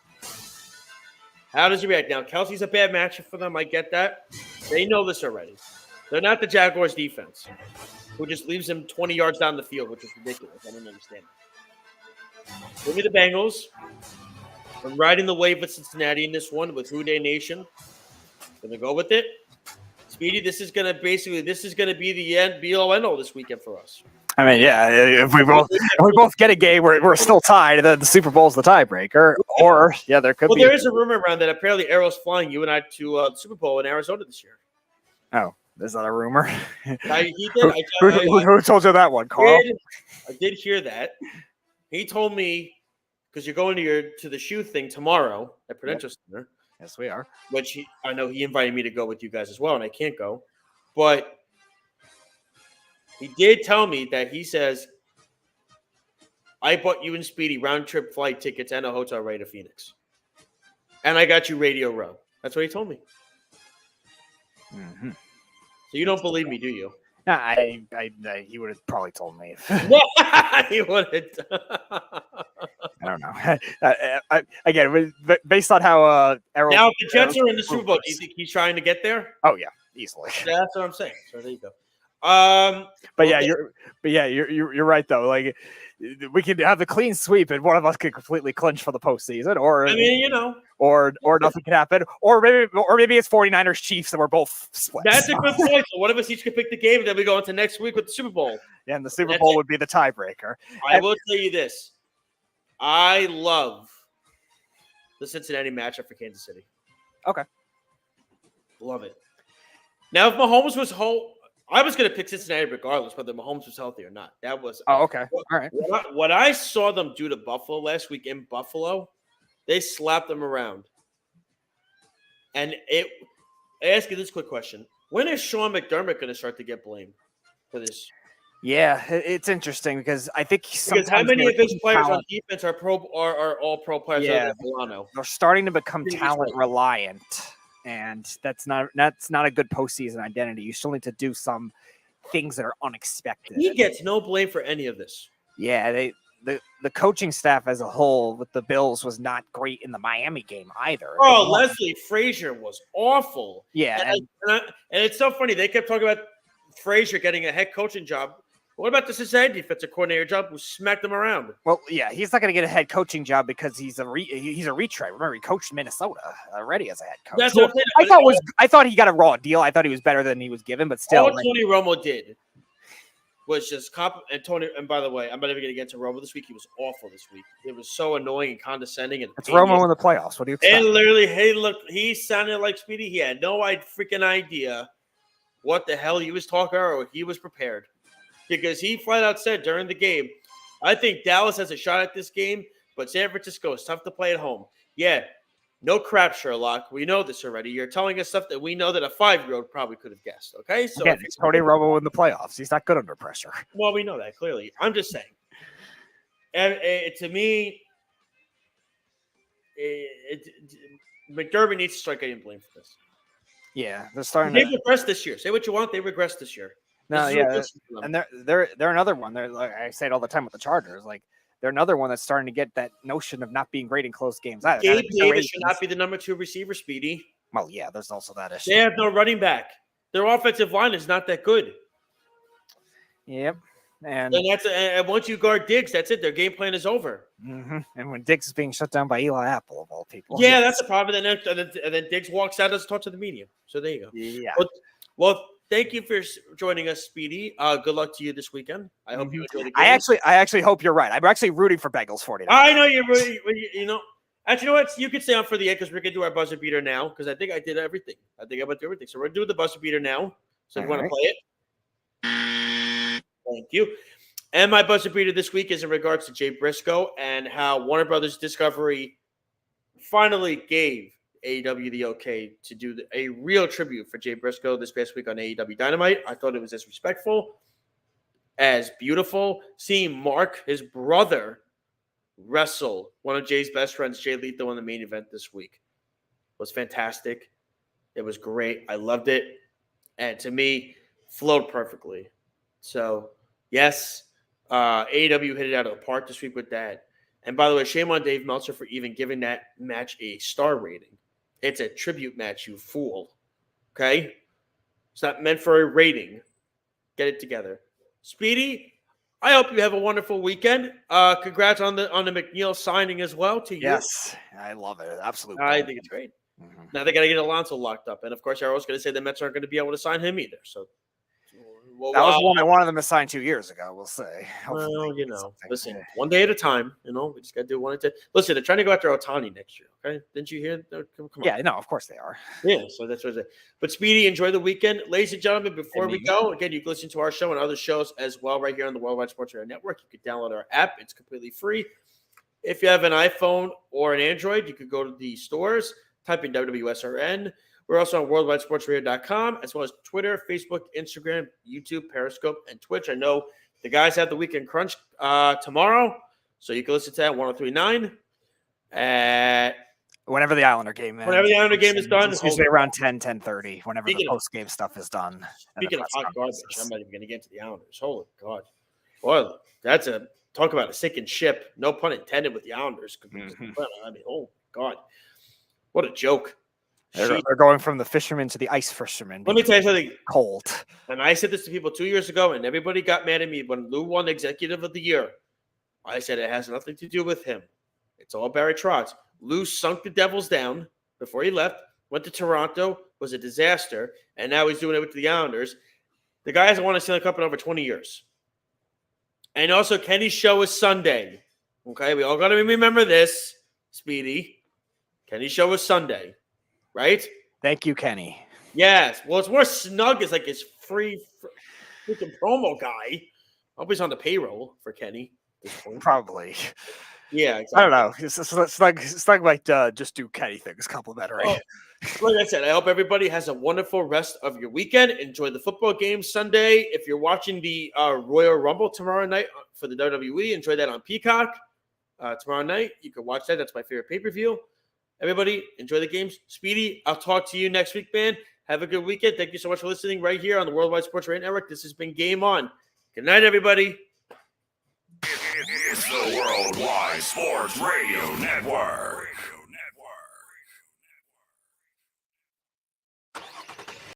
How does he react? Now, Kelsey's a bad matchup for them. I get that. They know this already. They're not the Jaguars defense, who just leaves them 20 yards down the field, which is ridiculous. I don't understand it. Give me the Bengals. I'm riding the wave with Cincinnati in this one with Who Dey Nation. Going to go with it. Speedy, this is going to be the end, be-all, end-all this weekend for us. I mean, yeah, if we both get a game where we're still tied, then the Super Bowl's the tiebreaker. Or, yeah, there could be. Well, there is a rumor around that apparently Arrow's flying you and I to the Super Bowl in Arizona this year. Oh, is that a rumor? He did. Who told you that one, Carl? I did hear that. He told me, because you're going to the shoe thing tomorrow at Prudential Center. Yes, we are. Which I know he invited me to go with you guys as well, and I can't go. But he did tell me that he says, I bought you and Speedy round-trip flight tickets and a hotel right to Phoenix. And I got you Radio Row. That's what he told me. Mm-hmm. So you don't believe me, do you? Nah, he would have probably told me. He wouldn't. I don't know. Again, based on how Arrow. Now, if the Jets are in the Super Bowl, do you think he's trying to get there? Oh yeah, easily. Yeah, that's what I'm saying. So there you go. You're right though. Like we could have the clean sweep, and one of us could completely clinch for the postseason, or I mean, or nothing can happen, or maybe it's 49ers Chiefs, and we're both split. That's a good point. So one of us each could pick the game, and then we go into next week with the Super Bowl. Yeah, and the Super Bowl would be the tiebreaker. I will tell you this. I love the Cincinnati matchup for Kansas City. Okay. Love it. Now, if Mahomes was whole, I was going to pick Cincinnati regardless whether Mahomes was healthy or not. That was okay. All right. What I saw them do to Buffalo last week in Buffalo, they slapped them around. And I ask you this quick question. When is Sean McDermott going to start to get blamed for this? Yeah, it's interesting because I think how many of his players on defense are all pro players? Yeah, they're starting to become talent reliant, and that's not a good postseason identity. You still need to do some things that are unexpected. He gets no blame for any of this. Yeah, the coaching staff as a whole with the Bills was not great in the Miami game either. Oh, Leslie Frazier was awful. Yeah, and it's so funny. They kept talking about Frazier getting a head coaching job. What about the Cincinnati defensive coordinator job who smacked them around? Well, yeah, he's not going to get a head coaching job because he's a retread. Remember, he coached Minnesota already as a head coach. That's what I thought he got a raw deal. I thought he was better than he was given, but still. All Tony Romo did was just and by the way, I'm not even going to get to Romo this week. He was awful this week. It was so annoying and condescending. And it's Romo in the playoffs. What do you expect? And literally, hey, look, he sounded like Speedy. He had no freaking idea what the hell he was talking or he was prepared. Because he flat out said during the game, I think Dallas has a shot at this game, but San Francisco is tough to play at home. Yeah, no crap, Sherlock. We know this already. You're telling us stuff that we know that a 5-year-old probably could have guessed, okay? So again, it's Tony Romo in the playoffs. He's not good under pressure. Well, we know that, clearly. I'm just saying. And to me, McDermott needs to start getting blamed for this. Yeah, they're starting They regressed this year. Say what you want, they regressed this year. No, yeah, and they're another one. They're like I say it all the time with the Chargers. Like they're another one that's starting to get that notion of not being great in close games. Gabe Davis should not be the number 2 receiver, Speedy. Well, yeah, there's also that issue. They have no running back. Their offensive line is not that good. Yep, and and once you guard Diggs, that's it. Their game plan is over. Mm-hmm. And when Diggs is being shut down by Eli Apple of all people, yeah, that's the problem. And then Diggs walks out, doesn't talk to the media. So there you go. Yeah. Well, thank you for joining us, Speedy. Good luck to you this weekend. I hope you enjoy the game. I actually hope you're right. I'm actually rooting for Bengals 49. I know you're rooting. You know, actually, you know what? You can stay on for the end because we're gonna do our buzzer beater now. Because I think I did everything. I think I went through everything. So we're doing the buzzer beater now. So if you want to play it, thank you. And my buzzer beater this week is in regards to Jay Briscoe and how Warner Brothers Discovery finally gave AEW the okay to do a real tribute for Jay Briscoe this past week on AEW Dynamite. I thought it was as respectful, as beautiful. Seeing Mark, his brother, wrestle one of Jay's best friends, Jay Lethal, in the main event this week was fantastic. It was great. I loved it. And to me, flowed perfectly. So, yes, AEW hit it out of the park this week with that. And by the way, shame on Dave Meltzer for even giving that match a star rating. It's a tribute match, you fool. Okay? It's not meant for a rating. Get it together. Speedy, I hope you have a wonderful weekend. Congrats on the McNeil signing as well to you. Yes, I love it. Absolutely. I think it's great. Mm-hmm. Now they got to get Alonso locked up. And, of course, Arrow's going to say the Mets aren't going to be able to sign him either. So that was one I wanted them to sign 2 years ago, we'll say. Well, you know, listen, one day at a time. You know, we just got to do one at a time. Listen, they're trying to go after Ohtani next year, okay? Didn't you hear? Come on. Yeah, no, of course they are. Yeah, so that's what it is. But, Speedy, enjoy the weekend. Ladies and gentlemen, before we go, again, you can listen to our show and other shows as well right here on the Worldwide Sports Radio Network. You can download our app. It's completely free. If you have an iPhone or an Android, you could go to the stores, type in WWSRN. We're also on worldwidesportsradio.com, as well as Twitter, Facebook, Instagram, YouTube, Periscope, and Twitch. I know the guys have the Weekend Crunch tomorrow, so you can listen to that 103.9 at whenever the Islander game is. Whenever the Islander game is done. It's usually around 10:30, whenever the post-game stuff is done. Speaking of hot garbage, I'm not even going to get to the Islanders. Holy God. Boy, that's talk about a sinking ship. No pun intended with the Islanders. Mm-hmm. I mean, oh, God. What a joke. They're going from the fisherman to the ice fisherman. Let me tell you something. Cold. And I said this to people 2 years ago, and everybody got mad at me when Lou won Executive of the Year. I said it has nothing to do with him. It's all Barry Trotz. Lou sunk the Devils down before he left, went to Toronto, was a disaster, and now he's doing it with the Islanders. The guy hasn't won a Stanley Cup in over 20 years. And also, Kenny's show is Sunday. Okay, we all got to remember this, Speedy. Kenny's show is Sunday, right? Thank you, Kenny. Yes. Well, it's more snug. It's like his free freaking promo guy. I hope he's on the payroll for Kenny at this point. Probably. Yeah, exactly. I don't know. It's like just do Kenny things complimentary. Oh, like I said, I hope everybody has a wonderful rest of your weekend. Enjoy the football game Sunday. If you're watching the Royal Rumble tomorrow night for the WWE, enjoy that on Peacock. Tomorrow night, you can watch that. That's my favorite pay-per-view. Everybody, enjoy the games. Speedy, I'll talk to you next week, man. Have a good weekend. Thank you so much for listening right here on the Worldwide Sports Radio Network. This has been Game On. Good night, everybody. It's the Worldwide Sports Radio Network.